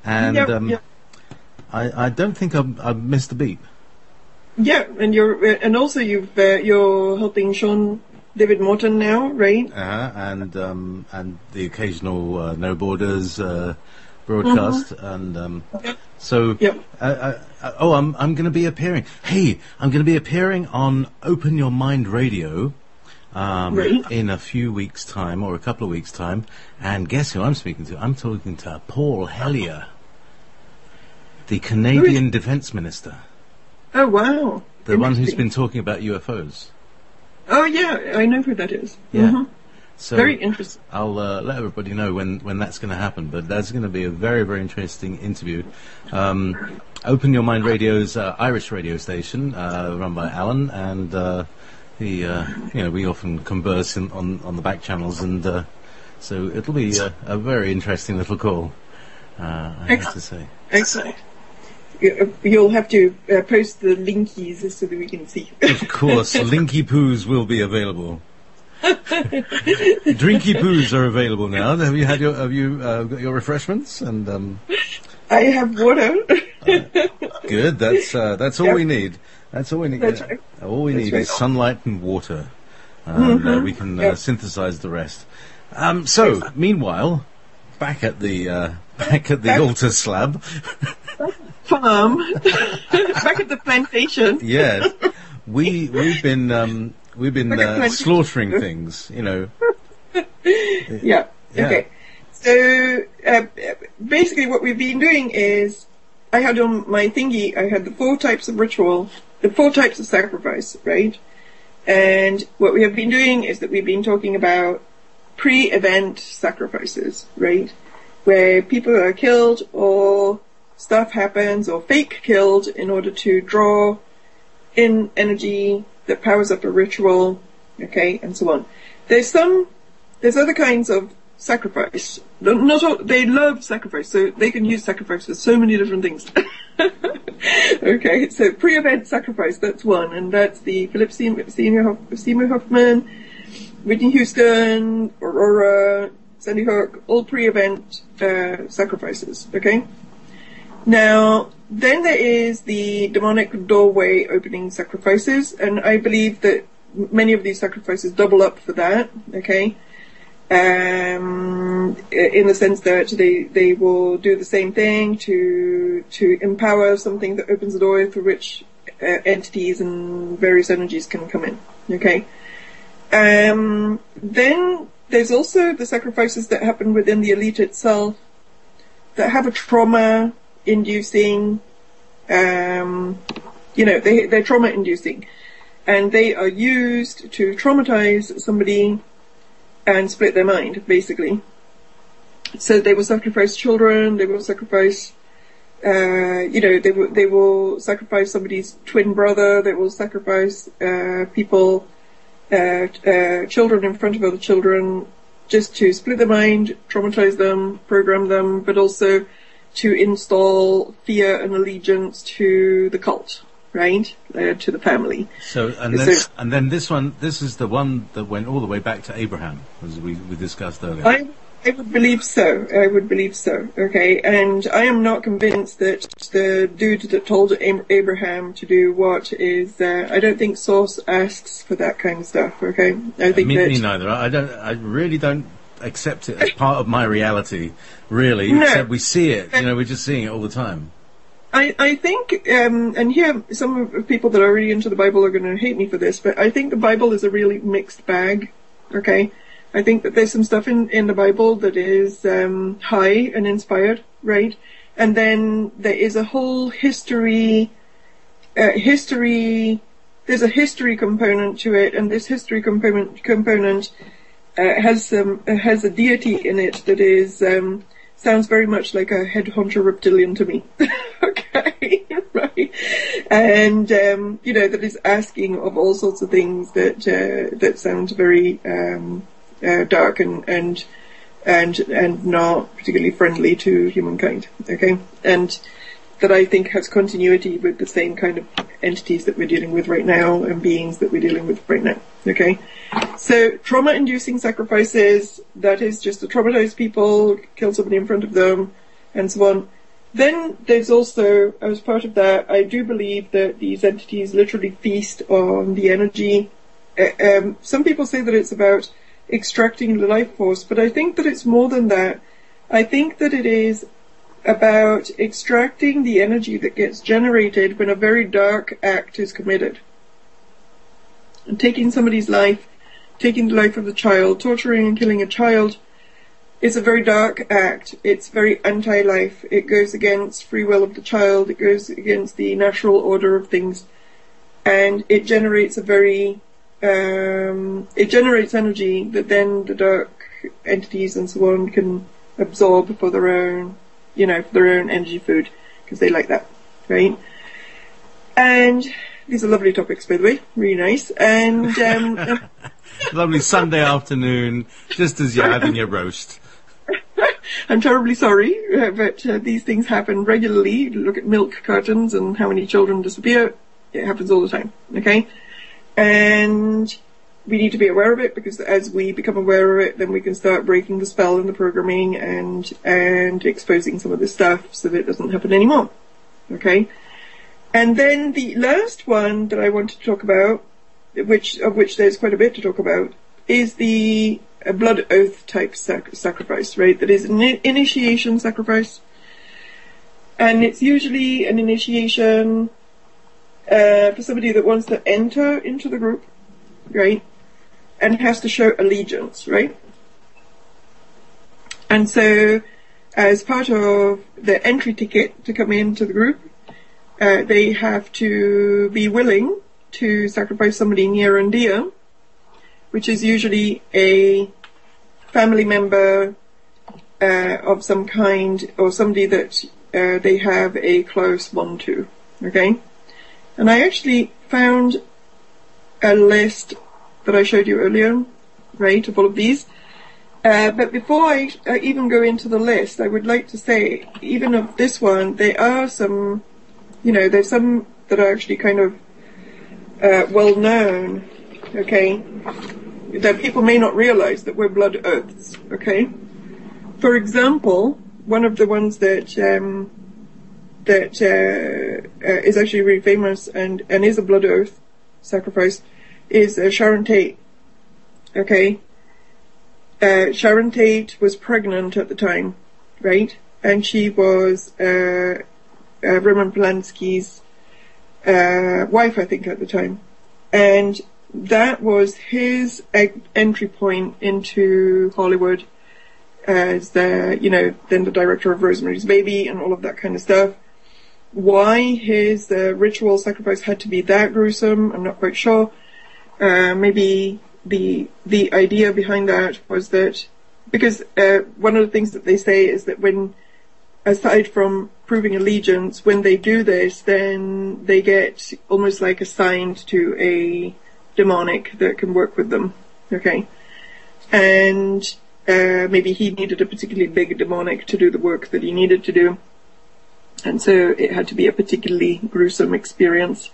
and I don't think I've missed a beat. Yeah, and you're also you're helping Sean David Morton now, right? And the occasional No Borders broadcast, and so. Yep. I'm going to be appearing. Hey, I'm going to be appearing on Open Your Mind Radio. Right. In a few weeks' time, or a couple of weeks' time, and guess who I'm speaking to? I'm talking to Paul Hellyer, the Canadian Defence Minister. Oh, wow. The one who's been talking about UFOs. Oh, yeah, I know who that is. Yeah. Mm-hmm. So very interesting. I'll let everybody know when that's going to happen, but that's going to be a very, very interesting interview. Open Your Mind Radio's Irish radio station, run by Alan, and we often converse on the back channels, and so it'll be a very interesting little call, I have to say. Excellent. You'll have to post the linkies so that we can see. Of course, Linky Poos will be available. Drinky Poos are available now. Have you got your refreshments? And I have water. Good. That's all we need. That's all we need. That's right. All we need is sunlight and water. We can synthesize the rest. Meanwhile, back at the altar slab. Farm. Back at the plantation. Yes, we've been slaughtering things. Yeah. Okay. So basically, what we've been doing is, I had on my thingy, I had the 4 types of ritual, the 4 types of sacrifice, right? And what we have been doing is that we've been talking about pre-event sacrifices, right? Where people are killed or stuff happens or fake killed in order to draw in energy that powers up a ritual, okay, and so on. There's other kinds of sacrifice. Not all, they love sacrifice, so they can use sacrifice for so many different things. Okay, so pre-event sacrifice, that's one, and that's the Philip Seymour Hoffman, Whitney Houston, Aurora, Sandy Hook, all pre-event sacrifices, okay? Now, then there is the demonic doorway opening sacrifices, and I believe that many of these sacrifices double up for that, okay? In the sense that they will do the same thing to empower something that opens the door through which entities and various energies can come in, okay? Then there's also the sacrifices that happen within the elite itself that have a trauma-inducing, they're trauma-inducing, and they are used to traumatize somebody and split their mind, basically. So they will sacrifice children, they will sacrifice, they will sacrifice somebody's twin brother, they will sacrifice people, children in front of other children, just to split their mind, traumatize them, program them, but also to install fear and allegiance to the cult, right? To the family. So, and then this is the one that went all the way back to Abraham, as we discussed earlier. I would believe so. Okay, and I am not convinced that the dude that told Abraham to do what is. I don't think Source asks for that kind of stuff. Okay, I think me neither. I really don't accept it as part of my reality. Really, no. Except we see it. We're just seeing it all the time. I think, and here some of the people that are really into the Bible are going to hate me for this, but I think the Bible is a really mixed bag. Okay. I think that there's some stuff in the Bible that is high and inspired, right? And then there is a whole history. There's a history component to it, and this history component has a deity in it that is sounds very much like a headhunter reptilian to me. Okay, right? And that is asking of all sorts of things that sound very dark and not particularly friendly to humankind, okay? And that I think has continuity with the same kind of entities that we're dealing with right now and beings that we're dealing with right now, okay? So trauma-inducing sacrifices, that is just to traumatize people, kill somebody in front of them, and so on. Then there's also, as part of that, I do believe that these entities literally feast on the energy some people say that it's about extracting the life force, but I think that it's more than that. I think that it is about extracting the energy that gets generated when a very dark act is committed. And taking somebody's life, taking the life of the child, torturing and killing a child, is a very dark act. It's very anti-life. It goes against free will of the child. It goes against the natural order of things. And it generates it generates energy that then the dark entities and so on can absorb for their own, for their own energy food, because they like that, right? And these are lovely topics, by the way, really nice. And lovely Sunday afternoon, just as you're having your roast. I'm terribly sorry, but these things happen regularly. Look at milk cartons and how many children disappear. It happens all the time, okay? And we need to be aware of it, because as we become aware of it, then we can start breaking the spell in the programming and exposing some of this stuff so that it doesn't happen anymore, okay? And then the last one that I want to talk about, of which there's quite a bit to talk about, is the blood oath type sacrifice, right? That is an initiation sacrifice. And it's usually an initiation for somebody that wants to enter into the group, right? And has to show allegiance, right? And so, as part of the entry ticket to come into the group, they have to be willing to sacrifice somebody near and dear, which is usually a family member of some kind, or somebody that they have a close bond to, okay? And I actually found a list that I showed you earlier, right, of all of these. But before I even go into the list, I would like to say, even of this one, there are some, there's some that are actually kind of well known, okay, that people may not realize that we're blood oaths, okay? For example, one of the ones that is actually really famous and is a blood oath sacrifice is Sharon Tate, okay? Sharon Tate was pregnant at the time, right? And she was Roman Polanski's wife, I think, at the time. And that was his entry point into Hollywood as then the director of Rosemary's Baby and all of that kind of stuff. Why his ritual sacrifice had to be that gruesome, I'm not quite sure. Maybe the idea behind that was that, because one of the things that they say is that when, aside from proving allegiance, when they do this, then they get almost like assigned to a demonic that can work with them, okay? And maybe he needed a particularly big demonic to do the work that he needed to do. And so it had to be a particularly gruesome experience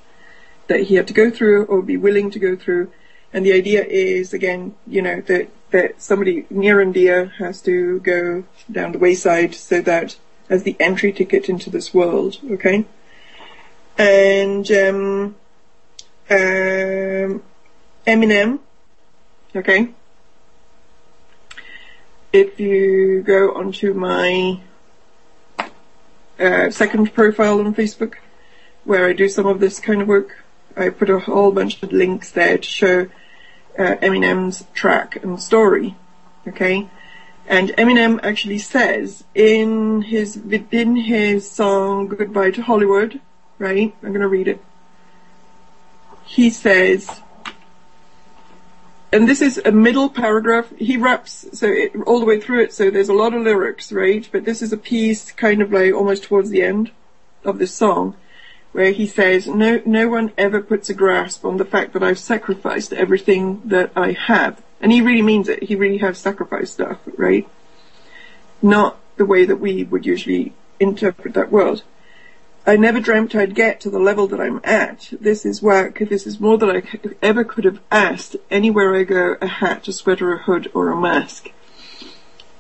that he had to go through or be willing to go through. And the idea is, again, that somebody near and dear has to go down the wayside, so that as the entry ticket into this world, okay? And Eminem, okay? If you go onto my second profile on Facebook, where I do some of this kind of work, I put a whole bunch of links there to show Eminem's track and story, okay? And Eminem actually says in his song Goodbye to Hollywood, right? I'm going to read it. He says, and this is a middle paragraph. He raps all the way through it, so there's a lot of lyrics, right? But this is a piece kind of like almost towards the end of this song, where he says, no one ever puts a grasp on the fact that I've sacrificed everything that I have. And he really means it. He really has sacrificed stuff, right? Not the way that we would usually interpret that word. I never dreamt I'd get to the level that I'm at. This is work. This is more than I ever could have asked. Anywhere I go, a hat, a sweater, a hood, or a mask.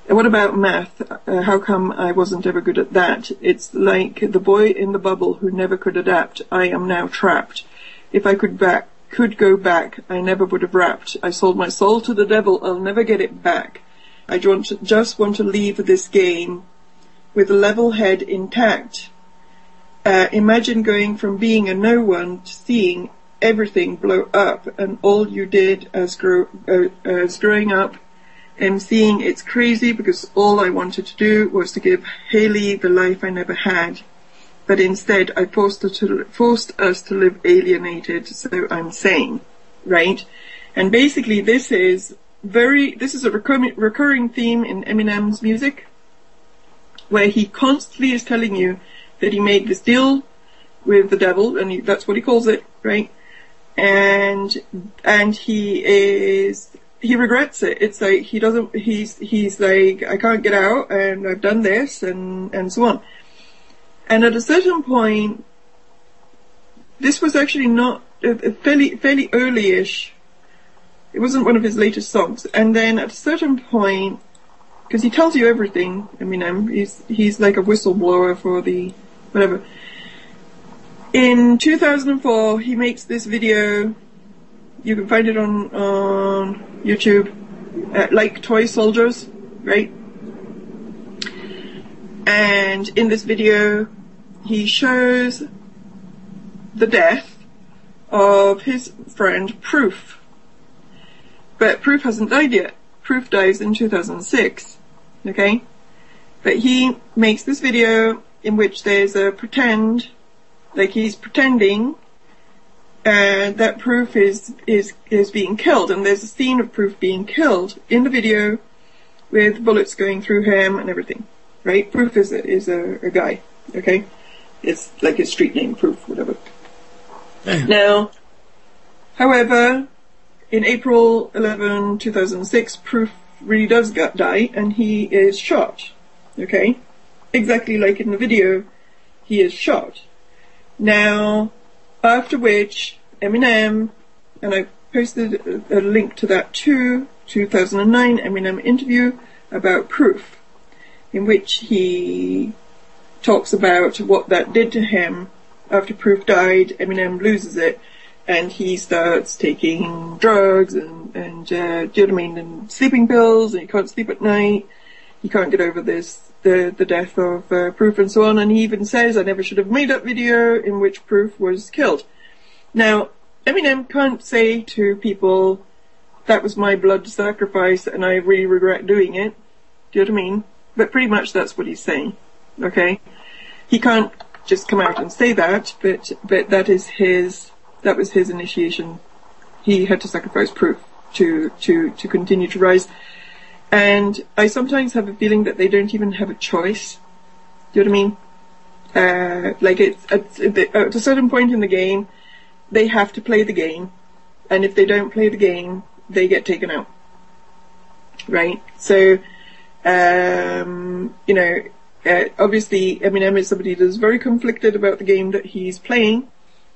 And what about math? How come I wasn't ever good at that? It's like the boy in the bubble who never could adapt. I am now trapped. If I could could go back, I never would have rapped. I sold my soul to the devil, I'll never get it back. I just want to leave this game with a level head intact. Imagine going from being a no one to seeing everything blow up, and all you did as growing up and seeing it's crazy because all I wanted to do was to give Haley the life I never had. But instead I forced us to live alienated, so I'm sane, right? And basically this is a recurring theme in Eminem's music, where he constantly is telling you that he made this deal with the devil, and that's what he calls it, right? And he regrets it. It's like he's like, I can't get out, and I've done this, and so on. And at a certain point, this was actually not fairly early-ish. It wasn't one of his latest songs. And then at a certain point, because he tells you everything, Eminem, he's like a whistleblower for the whatever. In 2004, he makes this video. You can find it on YouTube, like Toy Soldiers, right? And in this video, he shows the death of his friend Proof. But Proof hasn't died yet. Proof dies in 2006, okay? But he makes this video in which there's a pretend, like he's pretending that Proof is being killed, and there's a scene of Proof being killed in the video with bullets going through him and everything, right? Proof is a guy, okay? It's like his street name, Proof, whatever. Now, however, in April 11, 2006, Proof really does die, and he is shot, okay? Exactly like in the video, he is shot. Now, after which, Eminem, and I posted a link to that too, 2009 Eminem interview about Proof, in which he talks about what that did to him. After Proof died, Eminem loses it, and he starts taking drugs and do you know what I mean, and sleeping pills, and he can't sleep at night, he can't get over the death of Proof and so on, and he even says, I never should have made that video in which Proof was killed. Now, Eminem can't say to people, that was my blood sacrifice and I really regret doing it. Do you know what I mean? But pretty much that's what he's saying, okay? He can't just come out and say that, but that was his initiation. He had to sacrifice Proof to continue to rise. And I sometimes have a feeling that they don't even have a choice. Do you know what I mean? Like at a certain point in the game, they have to play the game, and if they don't play the game, they get taken out. Right? So, obviously Eminem is somebody that's very conflicted about the game that he's playing,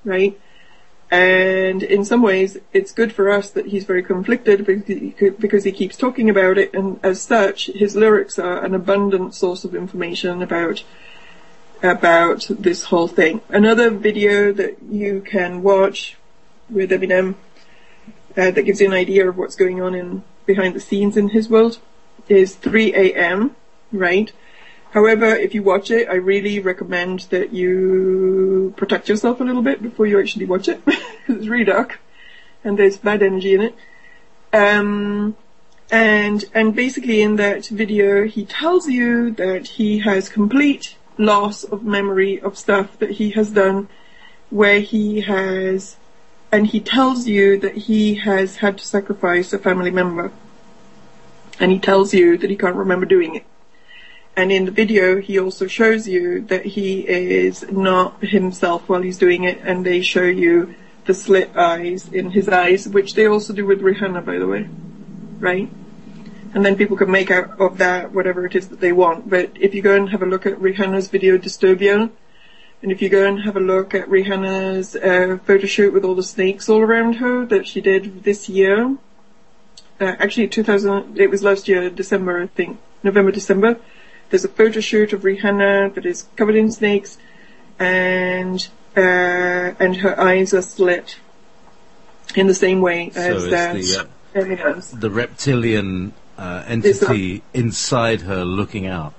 right? And in some ways, it's good for us that he's very conflicted because he keeps talking about it, and as such, his lyrics are an abundant source of information about this whole thing. Another video that you can watch with Eminem that gives you an idea of what's going on behind the scenes in his world is 3 a.m., right? However, if you watch it, I really recommend that you protect yourself a little bit before you actually watch it, because it's really dark and there's bad energy in it. And basically in that video, he tells you that he has complete loss of memory of stuff that he has done, and he tells you that he has had to sacrifice a family member, and he tells you that he can't remember doing it. And in the video, he also shows you that he is not himself while he's doing it, and they show you the slit eyes in his eyes, which they also do with Rihanna, by the way, right? And then people can make out of that whatever it is that they want. But if you go and have a look at Rihanna's video Disturbia, and if you go and have a look at Rihanna's photo shoot with all the snakes all around her that she did this year, actually it was last year, December, I think, November, December, there's a photo shoot of Rihanna that is covered in snakes, and her eyes are slit. in the same way as it's Eminem's. the reptilian entity inside her looking out.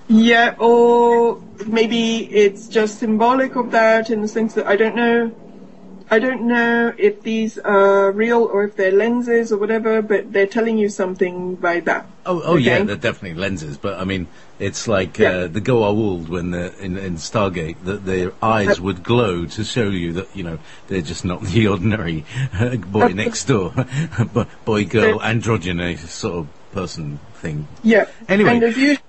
Yeah, or maybe it's just symbolic of that in the sense that I don't know if these are real or if they're lenses or whatever, but they're telling you something by that. Oh, okay? Yeah, they're definitely lenses, but I mean, it's like the Goa'uld when in Stargate, that their eyes would glow to show you that, you know, they're just not the ordinary boy next door, boy-girl androgynous sort of person thing. Yeah. Anyway. And if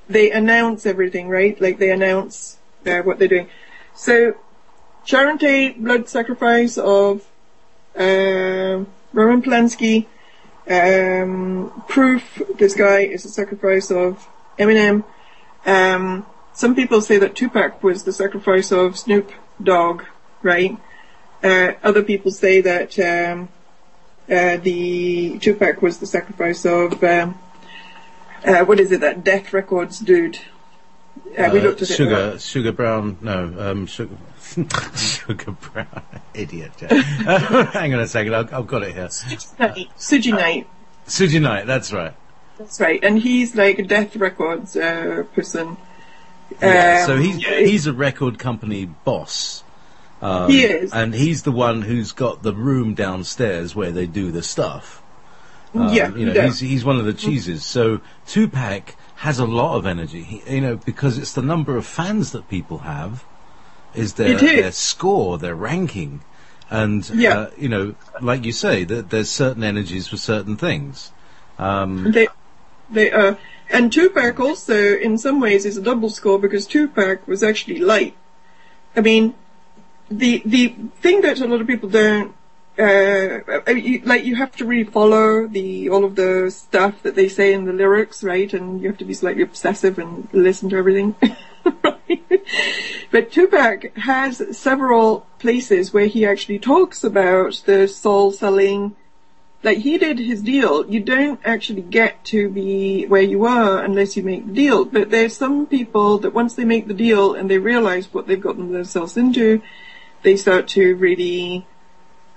they announce everything, right? Like they announce what they're doing. So, Sharon Tate, blood sacrifice of Roman Polanski. Proof, this guy is a sacrifice of Eminem. Some people say that Tupac was the sacrifice of Snoop Dogg, right? Other people say that the Tupac was the sacrifice of what is it, that Death Records dude? We looked at Sugar Brown, no, Sugar Brown, idiot. Hang on a second, I've got it here. Suji Knight, that's right. That's right, and he's like a Death Records person. So he's a record company boss. He is. And he's the one who's got the room downstairs where they do the stuff. He's one of the cheeses. So Tupac has a lot of energy, because it's the number of fans that people have, is their score, their ranking. And, like you say, there's certain energies for certain things. They are. And Tupac also, in some ways, is a double score because Tupac was actually light. I mean, the thing that a lot of people don't, you have to really follow all of the stuff that they say in the lyrics, right? And you have to be slightly obsessive and listen to everything. Right? But Tupac has several places where he actually talks about the soul selling. Like, he did his deal. You don't actually get to be where you are unless you make the deal. But there's some people that once they make the deal and they realize what they've gotten themselves into, they start to really,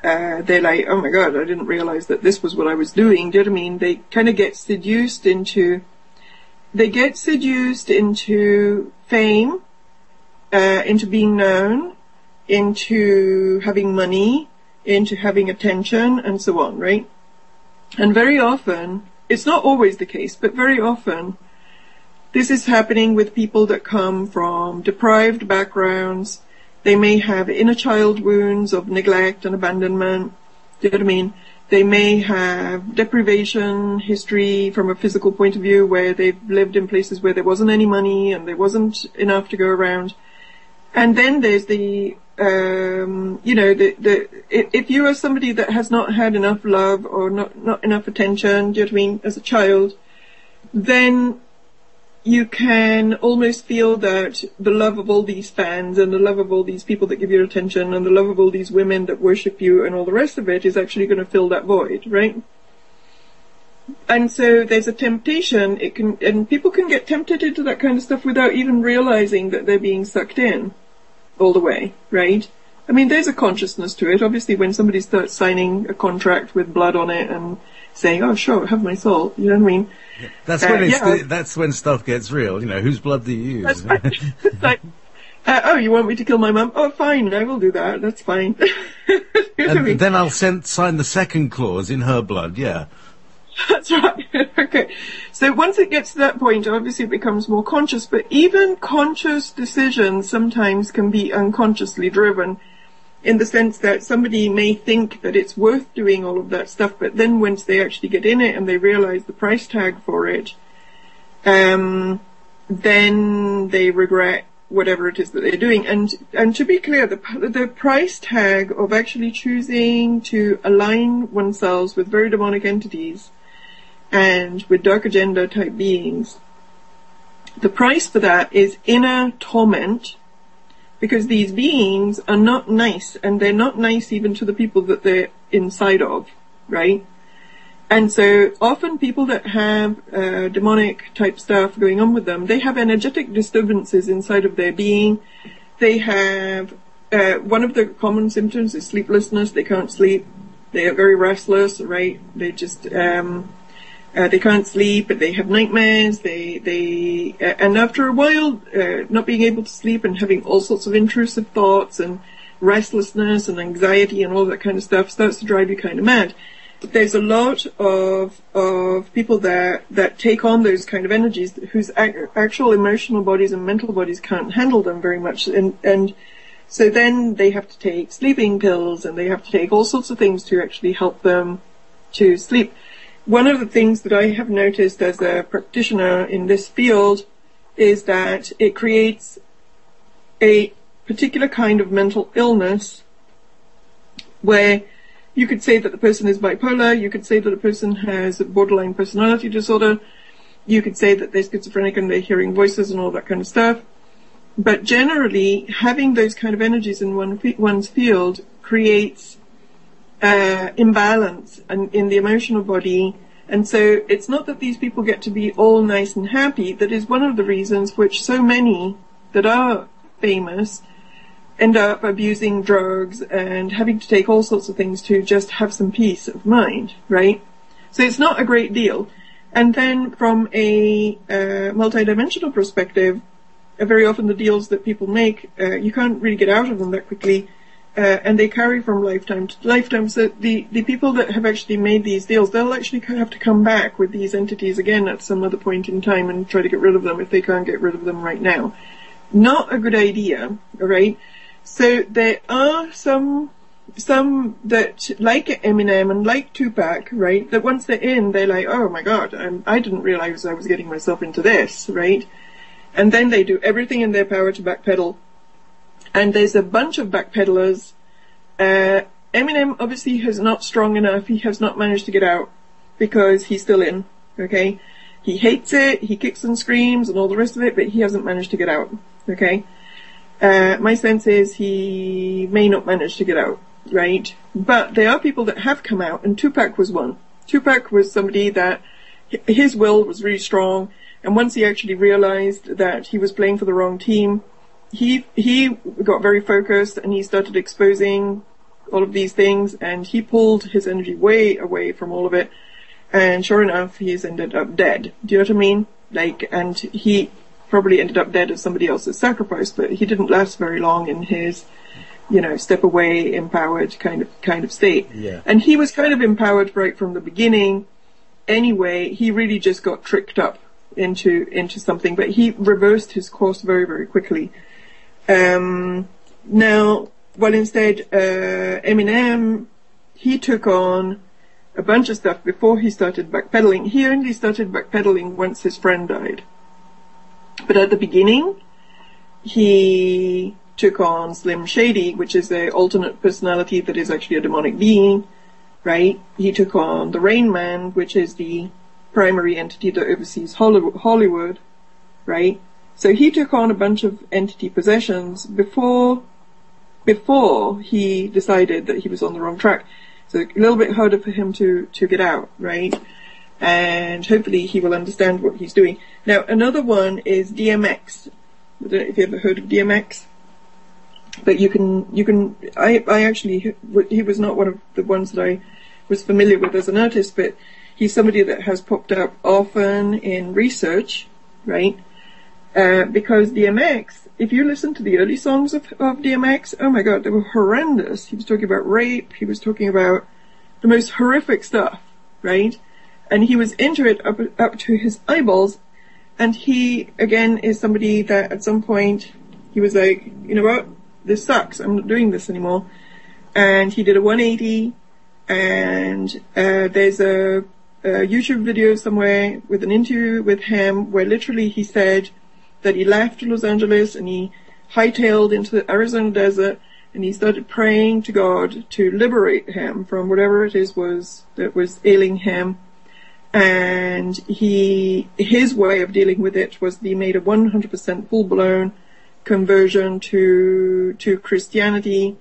they're like, oh my God, I didn't realize that this was what I was doing. Do you know what I mean? They kind of get seduced into fame, into being known, into having money, into having attention, and so on, right? And very often, it's not always the case, but very often, this is happening with people that come from deprived backgrounds. They may have inner child wounds of neglect and abandonment. Do you know what I mean? They may have deprivation history from a physical point of view where they've lived in places where there wasn't any money and there wasn't enough to go around. And then there's if you are somebody that has not had enough love or not enough attention, do you know what I mean, as a child, then you can almost feel that the love of all these fans and the love of all these people that give you attention and the love of all these women that worship you and all the rest of it is actually going to fill that void, right? And so there's a temptation, and people can get tempted into that kind of stuff without even realizing that they're being sucked in all the way, right? I mean, there's a consciousness to it. Obviously, when somebody starts signing a contract with blood on it and saying, oh, sure, have my soul, you know what I mean? That's when stuff gets real, whose blood do you use? That's right. It's like, you want me to kill my mum? Oh, fine, I will do that, that's fine. And then I'll sign the second clause in her blood, yeah. That's right. Okay. So once it gets to that point, obviously it becomes more conscious, but even conscious decisions sometimes can be unconsciously driven in the sense that somebody may think that it's worth doing all of that stuff, but then once they actually get in it and they realize the price tag for it, then they regret whatever it is that they're doing. And to be clear, the price tag of actually choosing to align oneself with very demonic entities and with dark agenda type beings, the price for that is inner torment, because these beings are not nice, and they're not nice even to the people that they're inside of, right? And so often people that have demonic type stuff going on with them, they have energetic disturbances inside of their being. They have one of the common symptoms is sleeplessness. They can't sleep. They are very restless, right? They just, they can't sleep, they have nightmares, and after a while, not being able to sleep and having all sorts of intrusive thoughts and restlessness and anxiety and all that kind of stuff starts to drive you kind of mad. But there's a lot of people that take on those kind of energies whose actual emotional bodies and mental bodies can't handle them very much, and so then they have to take sleeping pills and they have to take all sorts of things to actually help them to sleep. One of the things that I have noticed as a practitioner in this field is that it creates a particular kind of mental illness where you could say that the person is bipolar, you could say that a person has borderline personality disorder, you could say that they're schizophrenic and they're hearing voices and all that kind of stuff. But generally, having those kind of energies in one's field creates imbalance in the emotional body. And so it's not that these people get to be all nice and happy. That is one of the reasons which so many that are famous end up abusing drugs and having to take all sorts of things to just have some peace of mind, right? So it's not a great deal. And then from a multidimensional perspective, very often the deals that people make, you can't really get out of them that quickly, and they carry from lifetime to lifetime. So the people that have actually made these deals, they'll actually have to come back with these entities again at some other point in time and try to get rid of them if they can't get rid of them right now. Not a good idea, alright? So there are some that, like Eminem and like Tupac, right, that once they're in, they're like, oh my god, I didn't realize I was getting myself into this, right? And then they do everything in their power to backpedal. And there's a bunch of backpedalers. Eminem obviously is not strong enough. He has not managed to get out because he's still in, okay? He hates it, he kicks and screams and all the rest of it, but he hasn't managed to get out, okay? My sense is he may not manage to get out, right? But there are people that have come out, and Tupac was one. Tupac was somebody that his will was really strong. And once he actually realized that he was playing for the wrong team, he got very focused and he started exposing all of these things, and he pulled his energy way away from all of it. And sure enough, he's ended up dead. Do you know what I mean? Like, and he probably ended up dead as somebody else's sacrifice, but he didn't last very long in his, step away, empowered kind of state. Yeah. And he was kind of empowered right from the beginning. Anyway, he really just got tricked up into something, but he reversed his course very, very quickly. Now, well, instead, Eminem, he took on a bunch of stuff before he started backpedaling. He only started backpedaling once his friend died. But at the beginning, he took on Slim Shady, which is an alternate personality that is actually a demonic being, right? He took on the Rain Man, which is the primary entity that oversees Hollywood, right? So he took on a bunch of entity possessions before he decided that he was on the wrong track. So a little bit harder for him to get out, right? And hopefully he will understand what he's doing. Now, another one is DMX. I don't know if you ever heard of DMX. But I actually, he was not one of the ones that I was familiar with as an artist, but he's somebody that has popped up often in research, right? Because DMX, if you listen to the early songs of DMX, oh my god, they were horrendous. He was talking about rape, he was talking about the most horrific stuff, right? And he was into it up to his eyeballs, and he, again, is somebody that at some point, he was like, you know what, this sucks, I'm not doing this anymore. And he did a 180, and there's a YouTube video somewhere with an interview with him where literally he said that he left Los Angeles and he hightailed into the Arizona desert and he started praying to God to liberate him from whatever it is that was ailing him. And his way of dealing with it was he made a 100% full-blown conversion to Christianity,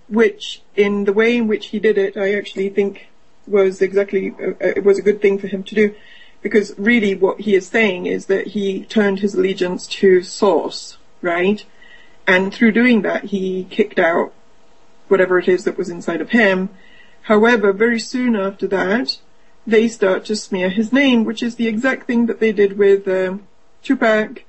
which in the way in which he did it, I actually think was exactly, it was a good thing for him to do, because really what he is saying is that he turned his allegiance to source, right? And through doing that, he kicked out whatever it is that was inside of him. However, very soon after that, they start to smear his name, which is the exact thing that they did with Tupac,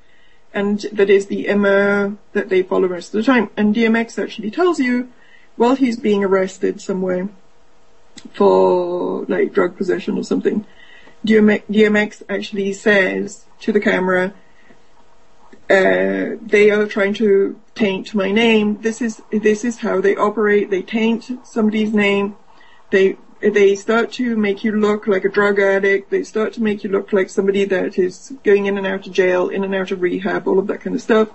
and that is the MO that they follow most of the time. And DMX actually tells you, while he's being arrested somewhere for like drug possession or something, DMX actually says to the camera, they are trying to taint my name. This is how they operate. They taint somebody's name. They start to make you look like a drug addict. They start to make you look like somebody that is going in and out of jail, in and out of rehab, all of that kind of stuff.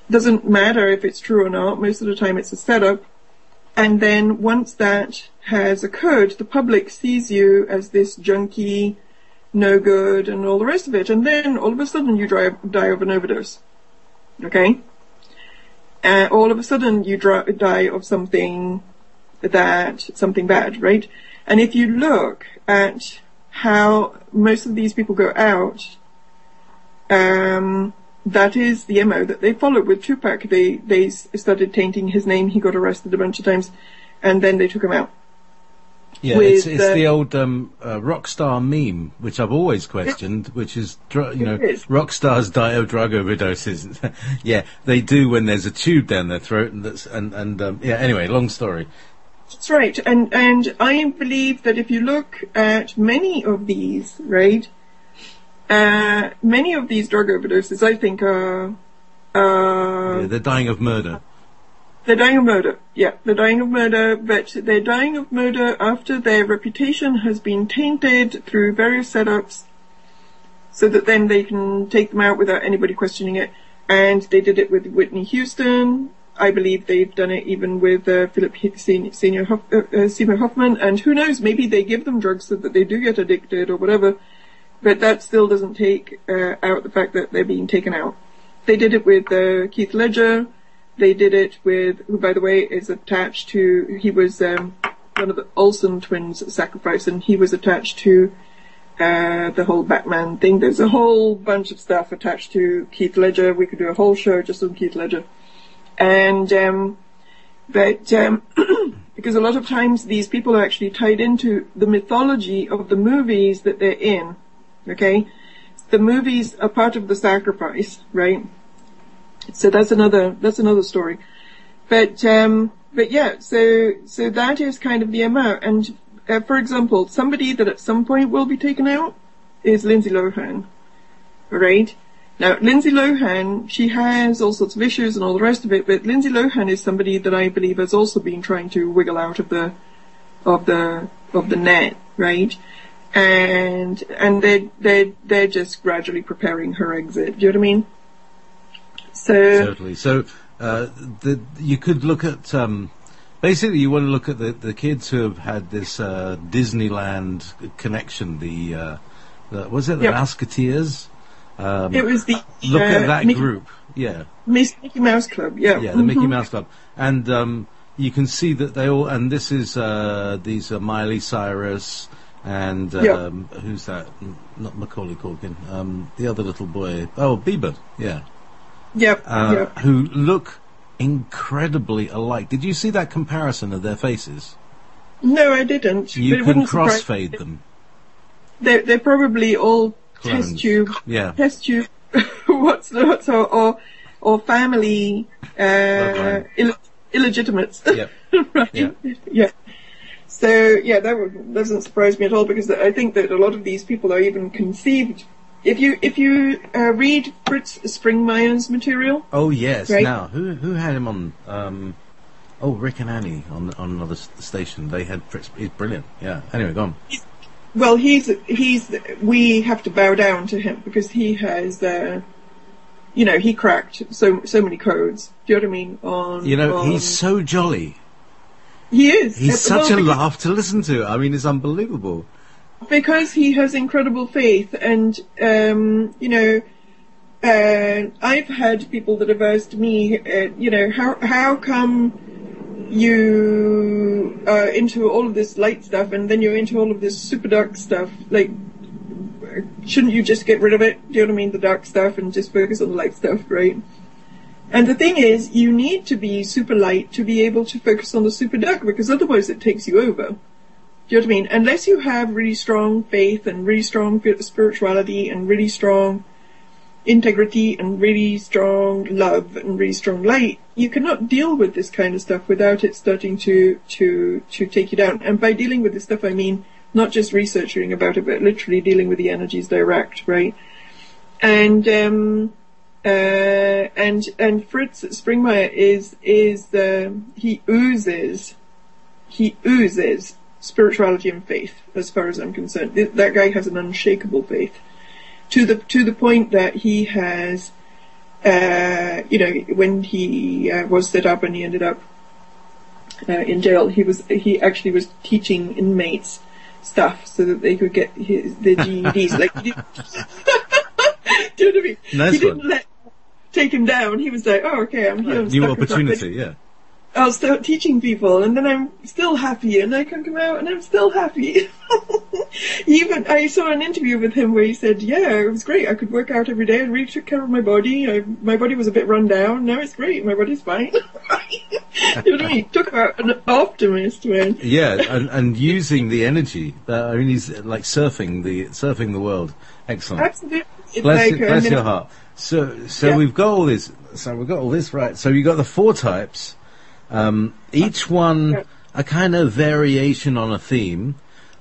Doesn't matter if it's true or not. Most of the time it's a setup. And then once that has occurred, the public sees you as this junkie, no good, and all the rest of it. And then all of a sudden you die of an overdose. Okay? All of a sudden you die of something bad, right? And if you look at how most of these people go out, that is the MO that they followed with Tupac. They started tainting his name. He got arrested a bunch of times, and then they took him out. Yeah, it's the old rock star meme, which I've always questioned, which is, rock stars die of drug overdoses. Yeah, they do when there's a tube down their throat, anyway, long story. That's right, and I believe that if you look at many of these, right, many of these drug overdoses, I think are they're dying of murder. They're dying of murder, yeah. They're dying of murder, but they're dying of murder after their reputation has been tainted through various setups, so that then they can take them out without anybody questioning it. And they did it with Whitney Houston. I believe they've done it even with Philip Seymour Hoffman. And who knows, maybe they give them drugs so that they do get addicted or whatever. But that still doesn't take out the fact that they're being taken out. They did it with Keith Ledger. They did it with, who by the way is attached to, he was one of the Olsen twins' sacrifice, and he was attached to the whole Batman thing. There's a whole bunch of stuff attached to Keith Ledger. We could do a whole show just on Keith Ledger. And because a lot of times these people are actually tied into the mythology of the movies that they're in. Okay, the movies are part of the sacrifice, right? So that's another story. But yeah, so that is kind of the MO. And for example, somebody that at some point will be taken out is Lindsay Lohan, right? Now, Lindsay Lohan, she has all sorts of issues and all the rest of it, but Lindsay Lohan is somebody that I believe has also been trying to wiggle out of the net, right? And they're just gradually preparing her exit. Do you know what I mean? So certainly. So you could look at basically you want to look at the kids who have had this Disneyland connection. Was it the Musketeers? It was the look at that group. Yeah, Mickey Mouse Club. Yeah, the Mickey Mouse Club, and you can see that they all. And this is these are Miley Cyrus. And who's that? Not Macaulay Culkin. The other little boy. Oh, Bieber. Yeah. Yep. Who look incredibly alike. Did you see that comparison of their faces? No, I didn't. You can crossfade them. They're probably all clones. test tube. Yeah. Test tube. what's or family illegitimates. Yep. Right. Yeah. So yeah, that doesn't surprise me at all, because I think that a lot of these people are even conceived. If you read Fritz Springmeier's material. Oh yes. Right? Now who had him on? Rick and Annie on another station. They had Fritz. He's brilliant. Yeah. Anyway, go on. Well, we have to bow down to him because he has he cracked so many codes. Do you know what I mean? He's so jolly. He is. He's such a laugh to listen to. I mean, it's unbelievable. Because he has incredible faith, and I've had people that have asked me, how come you are into all of this light stuff and then you're into all of this super dark stuff? Like, shouldn't you just get rid of it? Do you know what I mean? The dark stuff, and just focus on the light stuff, right? And the thing is, you need to be super light to be able to focus on the super dark, because otherwise it takes you over. Do you know what I mean? Unless you have really strong faith and really strong spirituality and really strong integrity and really strong love and really strong light, you cannot deal with this kind of stuff without it starting to take you down. And by dealing with this stuff, I mean not just researching about it, but literally dealing with the energies direct, right? And Fritz Springmeier he oozes spirituality and faith, as far as I'm concerned. That guy has an unshakable faith to the point that he has, when he was set up and he ended up in jail, he actually was teaching inmates stuff so that they could get their GEDs. Like, he didn't, do you know what I mean? Nice he didn't take him down. He was like, oh, okay, I'm here. New opportunity, yeah. I'll start teaching people, and then I'm still happy, and I can come out, and I'm still happy. Even I saw an interview with him where he said, yeah, it was great. I could work out every day. I really took care of my body. My body was a bit run down. Now it's great. My body's fine. You know what I mean? Talk about an optimist, man. Yeah, and using the energy. I mean, he's like surfing the world. Excellent. Absolutely. Bless your heart. So yeah. we've got all this. So we've got all this right. So you've got the 4 types. Each one a kind of variation on a theme.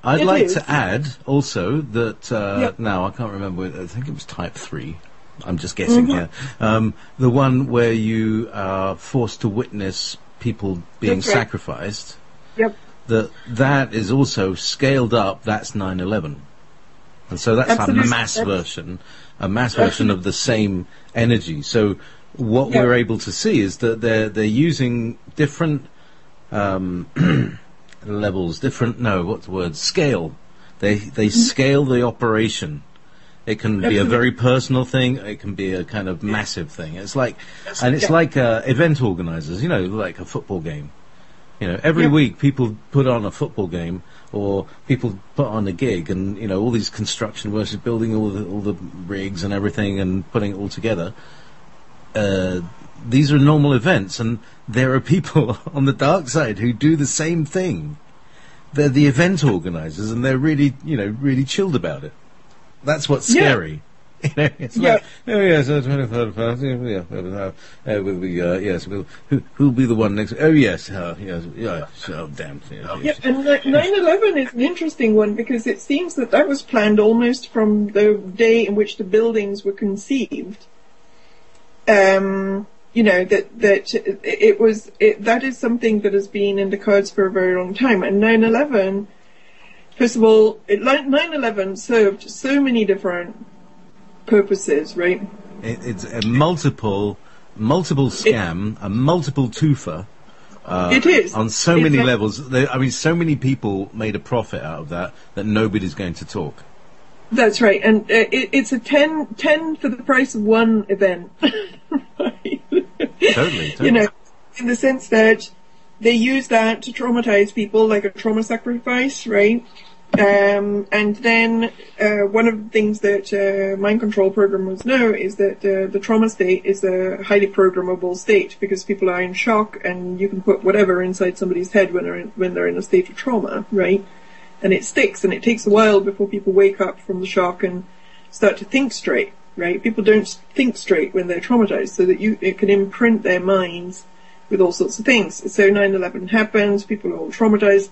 I'd like to add also that now I can't remember. I think it was type 3. I'm just guessing here. The one where you are forced to witness people being sacrificed. Yep. That is also scaled up. That's 9/11, and so that's a mass version of the same energy. So what we're able to see is that they're using different levels, scale. They scale the operation. It can be a very personal thing. It can be a kind of massive thing. It's like event organizers, like a football game. Every week people put on a football game, or people put on a gig, and all these construction workers building all the rigs and everything and putting it all together. These are normal events, and there are people on the dark side who do the same thing. They're the event organizers, and they're really, really chilled about it. That's what's scary. It's like, oh yes, 23rd party, yes, who'll be the one next? Oh yes, yes, oh damn. Yes. And 9/11 is an interesting one, because it seems that was planned almost from the day in which the buildings were conceived. That is something that has been in the cards for a very long time. And 9/11, first of all, 9/11 served so many different purposes, right? It's a multiple scam, a multiple twofer. It is on so many levels. So many people made a profit out of that nobody's going to talk. That's right, and it's a 10 for the price of one event. Right? Totally. In the sense that they use that to traumatize people, like a trauma sacrifice, right? And then one of the things that mind control programmers know is that the trauma state is a highly programmable state, because people are in shock, and you can put whatever inside somebody's head when they're in a state of trauma, right? And it sticks, and it takes a while before people wake up from the shock and start to think straight, right? People don't think straight when they're traumatized, so that it can imprint their minds with all sorts of things. So 9/11 happens, people are all traumatized,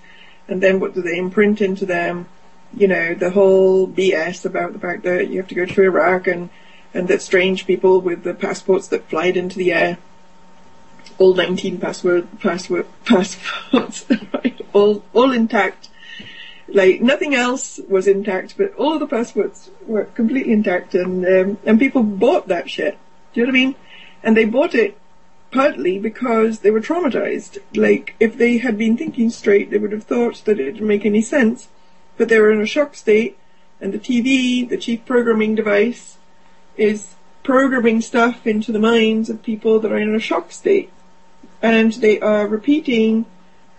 and then what do they imprint into them? The whole BS about the fact that you have to go to Iraq, and that strange people with the passports that fly into the air, all 19 passports, right? all intact. Like, nothing else was intact, but all of the passports were completely intact, and people bought that shit. Do you know what I mean? And they bought it partly because they were traumatized. Like, if they had been thinking straight, they would have thought that it didn't make any sense, but they were in a shock state, and the TV, the chief programming device, is programming stuff into the minds of people that are in a shock state, and they are repeating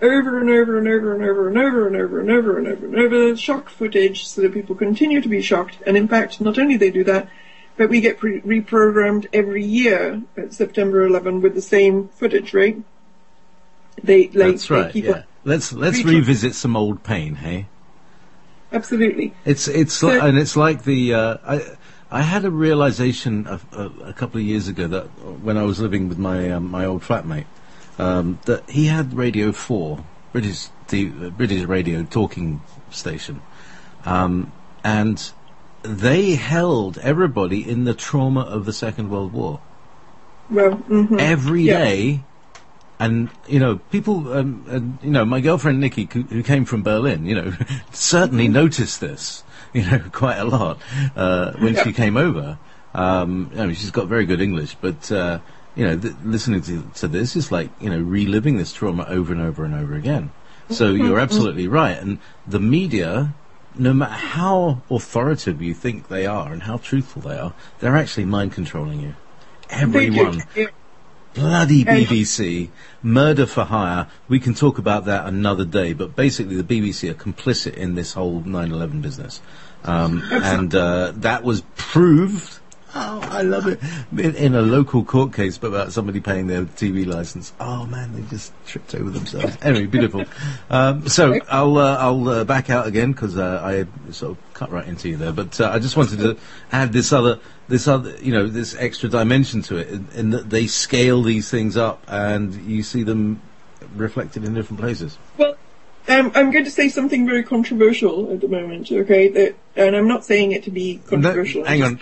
over and over and over and over and over and over and over and over shock footage, so that people continue to be shocked. And in fact, not only they do that, but we get reprogrammed every year at September 11 with the same footage, right? That's right. Yeah. Let's revisit some old pain, hey? Absolutely. It's like the I had a realization a couple of years ago that when I was living with my my old flatmate, that he had Radio 4, British radio talking station, and they held everybody in the trauma of the Second World War. Well, every day. And, you know, people, and, you know, my girlfriend Nikki, who came from Berlin, you know, certainly noticed this, you know, quite a lot when she came over. I mean, she's got very good English, but, you know, listening to this is like, you know, reliving this trauma over and over and over again. So you're absolutely right. And the media, no matter how authoritative you think they are and how truthful they are, they're actually mind controlling you. Everyone. Bloody BBC, murder for hire. We can talk about that another day, but basically the BBC are complicit in this whole 9/11 business. And that was proved, oh, I love it, in a local court case about somebody paying their TV license. Oh, man, they just tripped over themselves. Anyway, beautiful. So I'll back out again because I sort of cut right into you there. But I just wanted to add this other, you know, this extra dimension to it, in that they scale these things up and you see them reflected in different places. Well, I'm going to say something very controversial at the moment, okay? And I'm not saying it to be controversial. No, hang on.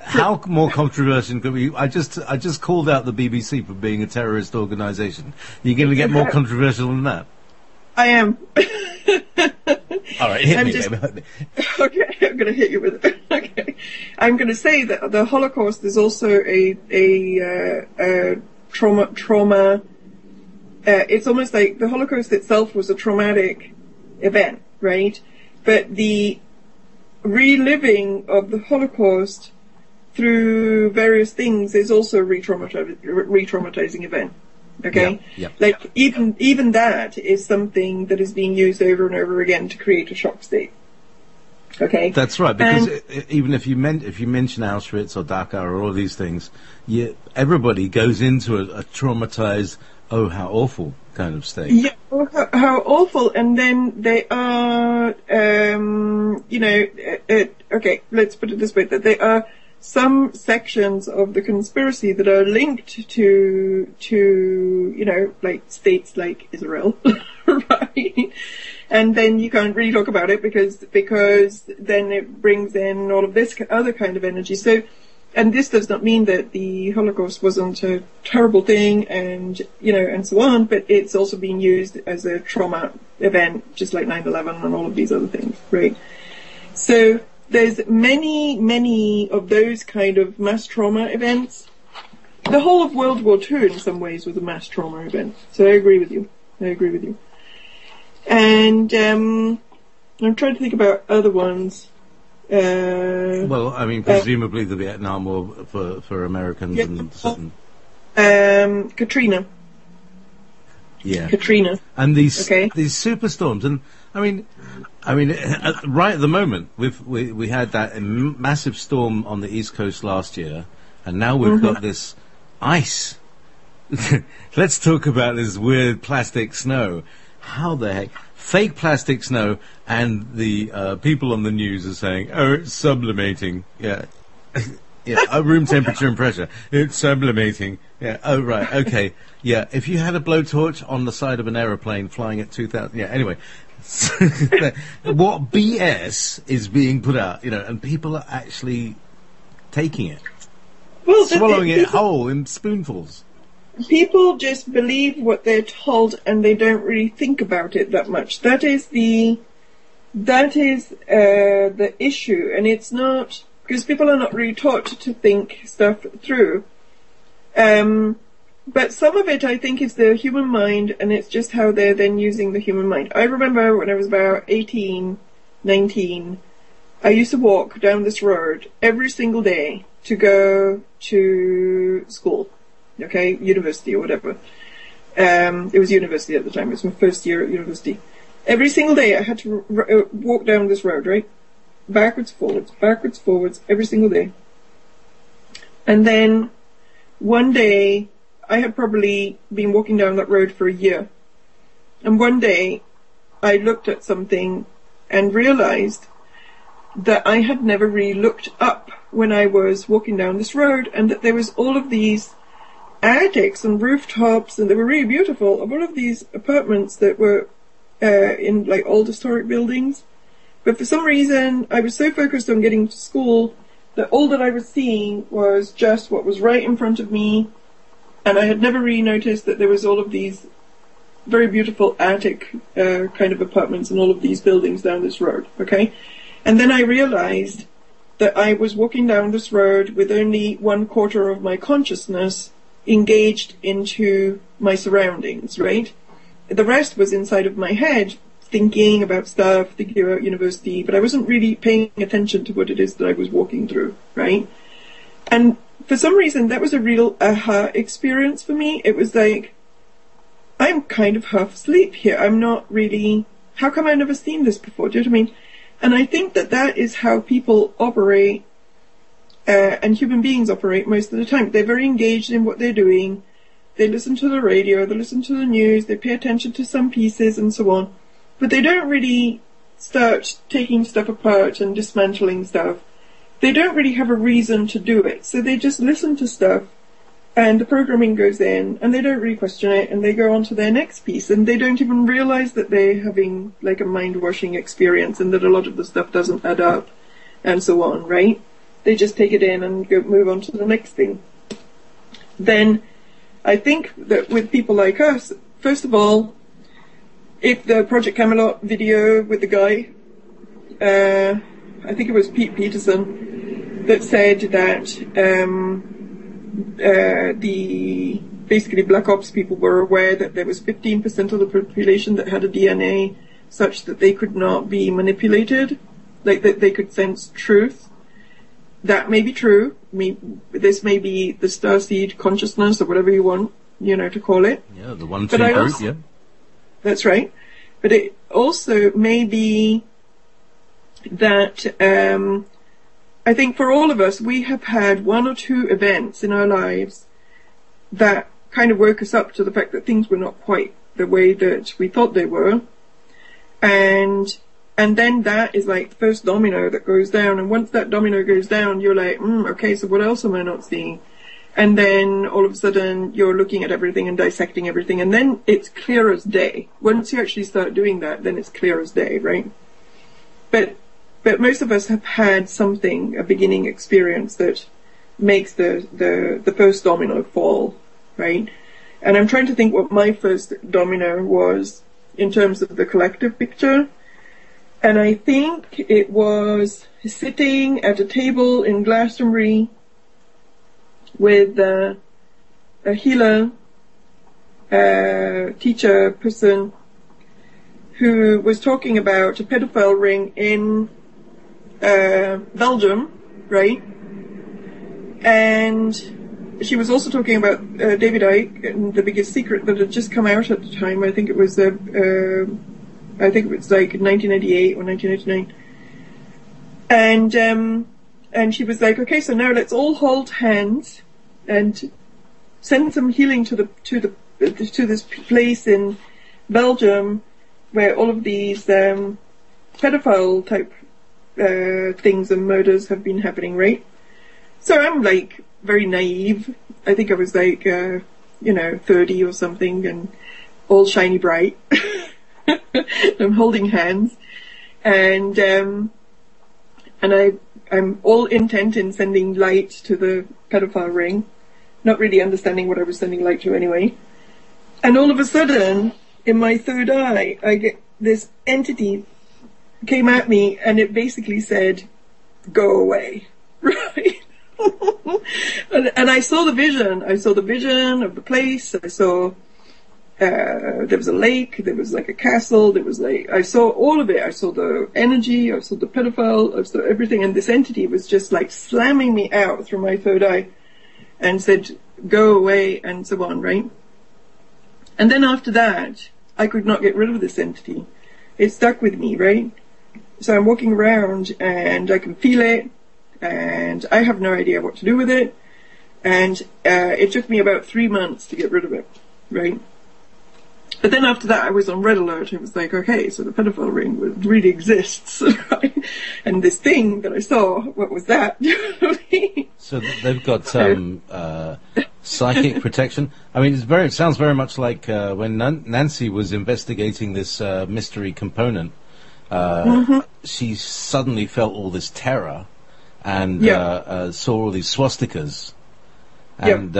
How more controversial could we? I just called out the BBC for being a terrorist organisation. You're going to get more controversial than that? I am. All right, hit me. Okay, I'm going to hit you with it. Okay, I'm going to say that the Holocaust is also a trauma. It's almost like the Holocaust itself was a traumatic event, right? But the reliving of the Holocaust through various things is also a re-traumatizing event. Okay? Yeah. Like even that is something that is being used over and over again to create a shock state. Okay? That's right, because even if you mention Auschwitz or Dachau or all these things, everybody goes into a traumatized, oh, how awful kind of state. Yeah, how awful. And then they are, you know, okay, let's put it this way, that there are some sections of the conspiracy that are linked to, you know, like states like Israel, right? And then you can't really talk about it because then it brings in all of this other kind of energy. So, and this does not mean that the Holocaust wasn't a terrible thing and, you know, and so on, but it's also being used as a trauma event, just like 9/11 and all of these other things, right? So there's many of those kind of mass trauma events. The whole of World War II in some ways was a mass trauma event. So I agree with you. And I'm trying to think about other ones. Well, I mean, presumably the Vietnam War for Americans and certain... Katrina. Yeah. Katrina. And these superstorms, and I mean, right at the moment, we had that massive storm on the East Coast last year, and now we've got this ice. Let's talk about this weird plastic snow. How the heck? Fake plastic snow, and the people on the news are saying, oh, it's sublimating. Yeah. Yeah, room temperature and pressure. It's sublimating. Yeah, oh, right, okay. Yeah, if you had a blowtorch on the side of an aeroplane flying at 2,000... Yeah, anyway. What BS is being put out, you know, and people are actually taking it. Well, swallowing it whole in spoonfuls. People just believe what they're told and they don't really think about it that much. That is the issue, and it's not... Because people are not really taught to think stuff through. But some of it, I think, is the human mind, and it's just how they're then using the human mind. I remember when I was about 18, 19, I used to walk down this road every single day to go to school, okay, university or whatever. It was university at the time. It was my first year at university. Every single day I had to walk down this road, right? Backwards, forwards, every single day. And then one day, I had probably been walking down that road for a year. And one day, I looked at something and realized that I had never really looked up when I was walking down this road, and that there was all of these attics and rooftops, and they were really beautiful, of all of these apartments that were in like old historic buildings. But for some reason, I was so focused on getting to school that all that I was seeing was just what was right in front of me, and I had never really noticed that there was all of these very beautiful attic kind of apartments and all of these buildings down this road, okay? And then I realized that I was walking down this road with only 1/4 of my consciousness engaged into my surroundings, right? The rest was inside of my head, thinking about stuff, thinking about university, but I wasn't really paying attention to what it is that I was walking through, right? And for some reason, that was a real aha experience for me. It was like, I'm kind of half asleep here. I'm not really, how come I've never seen this before? Do you know what I mean? And I think that that is how people operate, and human beings operate most of the time. They're very engaged in what they're doing. They listen to the radio, they listen to the news, they pay attention to some pieces and so on. But they don't really start taking stuff apart and dismantling stuff. They don't really have a reason to do it. So they just listen to stuff, and the programming goes in, and they don't really question it, and they go on to their next piece, and they don't even realize that they're having like a mind-washing experience, and that a lot of the stuff doesn't add up, and so on, right? They just take it in and move on to the next thing. Then I think that with people like us, first of all, if the Project Camelot video with the guy, I think it was Pete Peterson, that said that the basically Black Ops people were aware that there was 15% of the population that had a DNA such that they could not be manipulated, like that they could sense truth. That may be true. This may be the starseed consciousness or whatever you want, to call it. Yeah, the 1-2 group, also, yeah. That's right. But it also may be that I think for all of us, we have had 1 or 2 events in our lives that kind of woke us up to the fact that things were not quite the way that we thought they were. And then that is like the first domino that goes down. And once that domino goes down, you're like, okay, so what else am I not seeing? And then all of a sudden you're looking at everything and dissecting everything. And then it's clear as day. Once you actually start doing that, then it's clear as day, right? But most of us have had something, a beginning experience that makes the first domino fall, right? And I'm trying to think what my first domino was in terms of the collective picture. And I think it was sitting at a table in Glastonbury with a healer, teacher person who was talking about a pedophile ring in Belgium, right? And she was also talking about David Icke and The Biggest Secret that had just come out at the time. I think it was like 1998 or 1999. And she was like, okay, so now let's all hold hands and send some healing to this place in Belgium where all of these pedophile type things and murders have been happening, right? So I'm like very naive. I think I was like 30 or something, and all shiny bright. I'm holding hands, and I'm all intent in sending light to the pedophile ring, not really understanding what I was sending light to anyway. And all of a sudden, in my third eye, I get this entity came at me, and it basically said, "Go away," right? and I saw the vision. I saw the vision of the place. I saw. There was a lake, there was like a castle, there was like, I saw all of it. I saw the energy, I saw the pedophile, I saw everything, and this entity was just like slamming me out through my third eye and said, go away, and so on, right? And then after that, I could not get rid of this entity. It stuck with me, right? So I'm walking around and I can feel it, and I have no idea what to do with it. And it took me about 3 months to get rid of it, right? But then after that, I was on red alert. It was like, okay, so the pedophile ring really exists, right? And this thing that I saw, what was that? So they've got psychic protection. I mean, it sounds very much like when Nancy was investigating this mystery component. She suddenly felt all this terror and saw all these swastikas, and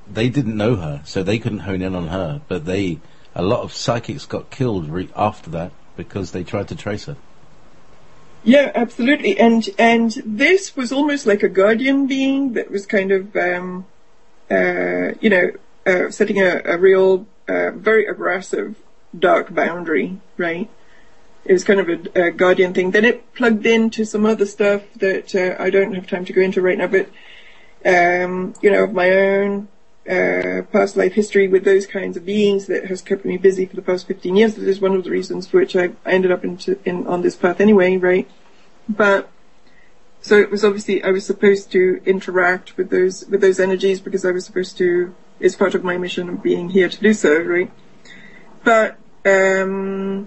they didn't know her, so they couldn't hone in on her. But a lot of psychics got killed after that because they tried to trace her. Yeah, absolutely. And this was almost like a guardian being that was kind of, setting a real, very aggressive, dark boundary, right? It was kind of a guardian thing. Then it plugged into some other stuff that I don't have time to go into right now, but, of my own past life history with those kinds of beings that has kept me busy for the past 15 years. That is one of the reasons for which I ended up on this path anyway, right? But so it was obviously I was supposed to interact with those energies because I was supposed to. It's part of my mission of being here to do so, right? But that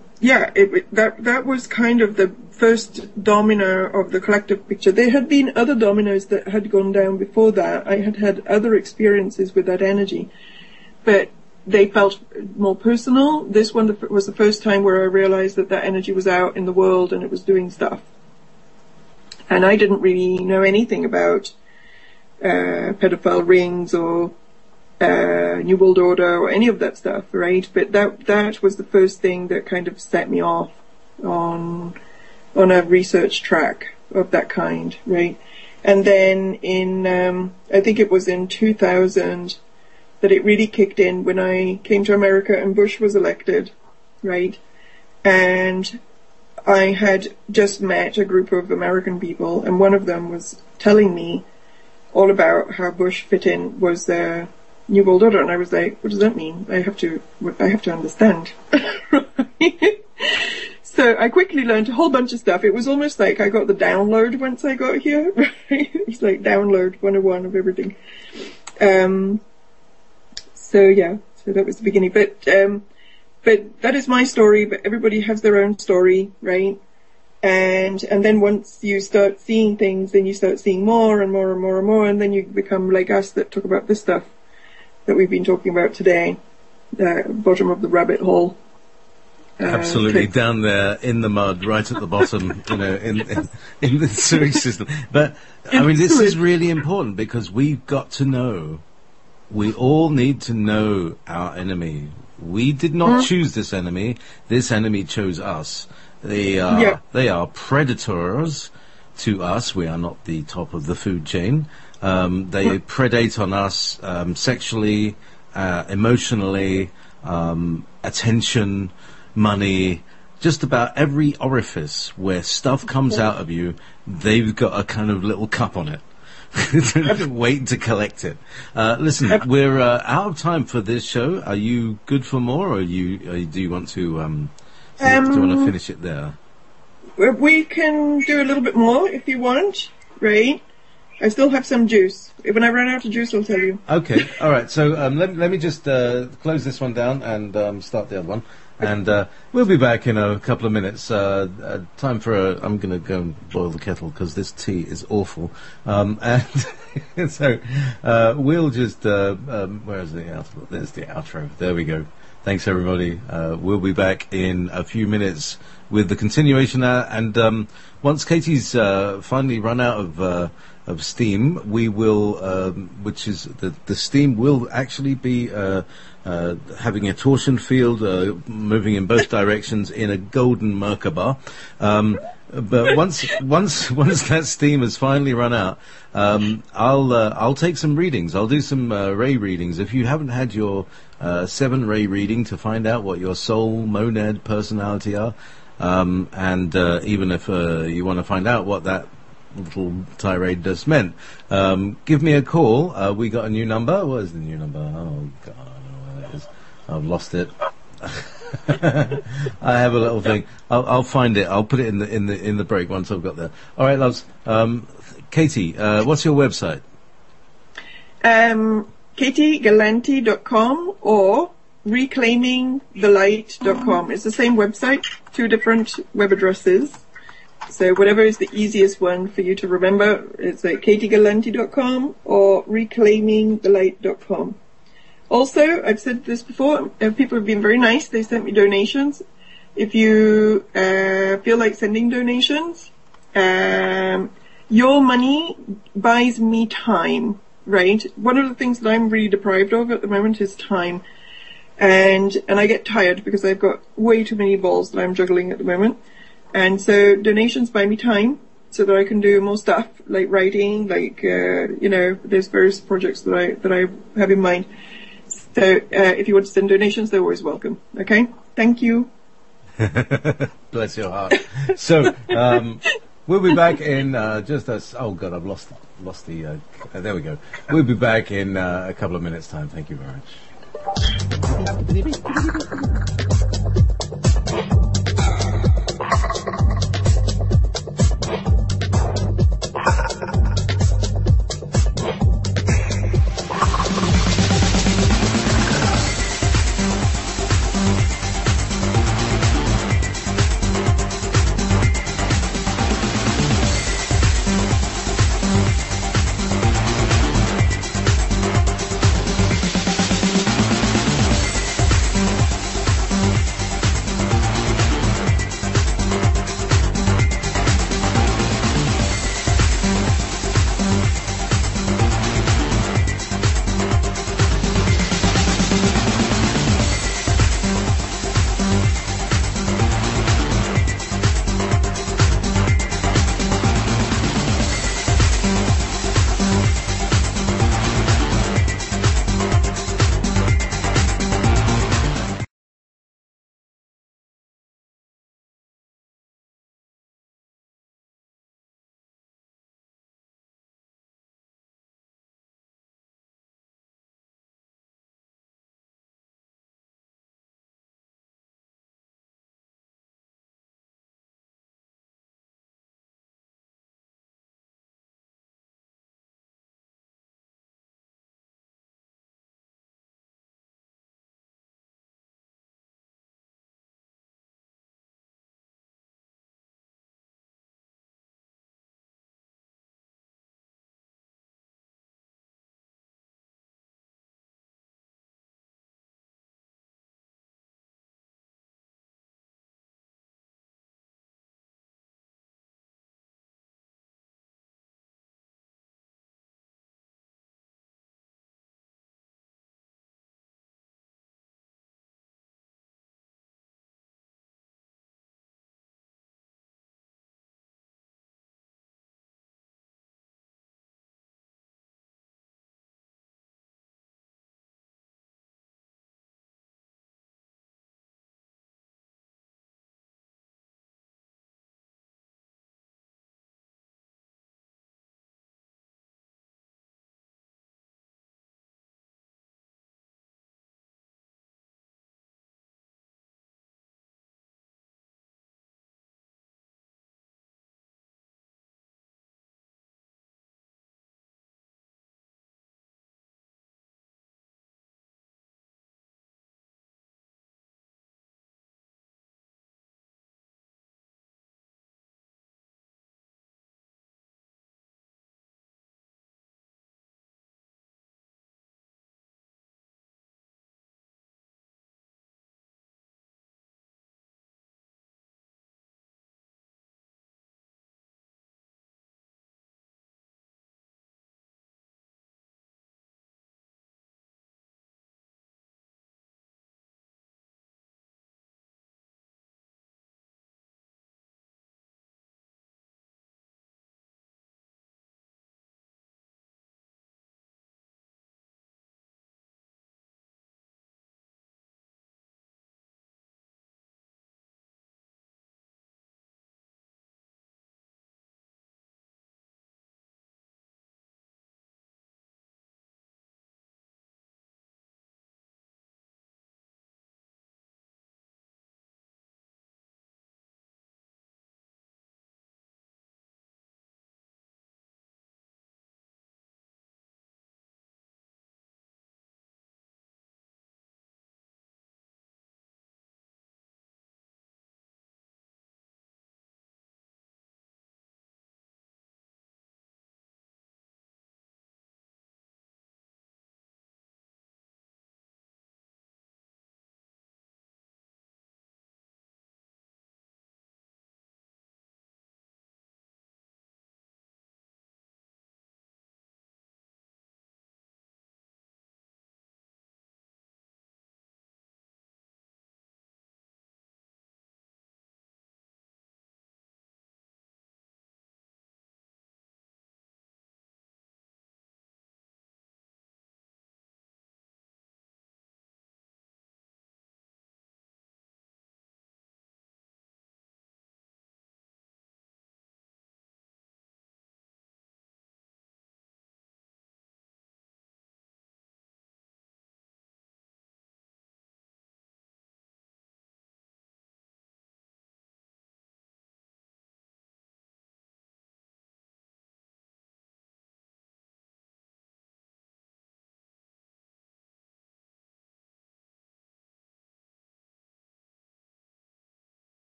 was kind of the first domino of the collective picture. There had been other dominoes that had gone down before that. I had had other experiences with that energy, but they felt more personal. This one was the first time where I realized that energy was out in the world and it was doing stuff. And I didn't really know anything about pedophile rings or New World Order or any of that stuff, right? But that was the first thing that kind of set me off on a research track of that kind, right? And then I think it was in 2000 that it really kicked in when I came to America and Bush was elected, right? And I had just met a group of American people, and one of them was telling me all about how Bush fit in was the New World Order, and I was like, what does that mean? I have to understand. So I quickly learned a whole bunch of stuff. It was almost like I got the download once I got here. It's like download 101 of everything. So that was the beginning. But that is my story, but everybody has their own story, right? And then once you start seeing things, then you start seeing more and more and more and more, and then you become like us that talk about this stuff that we've been talking about today, bottom of the rabbit hole. Absolutely, down there in the mud, right at the bottom, in the sewage system. But, I mean, this is really important because we've got to know, we all need to know our enemy. We did not choose this enemy chose us. They are predators to us. We are not the top of the food chain. They predate on us sexually, emotionally, attention, money, just about every orifice where stuff comes out of you, they've got a kind of little cup on it. Waiting to collect it. Listen, we're out of time for this show. Are you good for more, or do you want to finish it there? We can do a little bit more if you want, right? I still have some juice. When I run out of juice, I'll tell you. Okay, all right. So let me just close this one down and start the other one. And we'll be back in a couple of minutes. Time for I'm going to go and boil the kettle because this tea is awful. And so we'll just... where is the outro? There's the outro. There we go. Thanks, everybody. We'll be back in a few minutes with the continuation. And once Katie's finally run out of steam, we will... which is... The steam will actually be... having a torsion field moving in both directions in a golden Merkaba. But once that steam has finally run out, I'll take some readings. I'll do some ray readings. If you haven't had your 7 ray reading to find out what your soul, monad, personality are, and even if you want to find out what that little tirade just meant, give me a call. We got a new number. What is the new number? Oh God. I've lost it. I have a little thing. I'll find it. I'll put it in the break once I've got there. All right, loves. Katie, what's your website? KatieGallanti.com or reclaimingthelight.com. It's the same website, two different web addresses. So whatever is the easiest one for you to remember, it's like KatieGallanti.com or reclaimingthelight.com. Also, I've said this before, people have been very nice. They sent me donations. If you feel like sending donations, your money buys me time, right? One of the things that I'm really deprived of at the moment is time. And I get tired because I've got way too many balls that I'm juggling at the moment. And so donations buy me time so that I can do more stuff like writing, like, there's various projects that I have in mind. So, if you want to send donations, they're always welcome. Okay? Thank you. Bless your heart. So, we'll be back in, oh God, I've lost the, there we go. We'll be back in a couple of minutes' time. Thank you very much.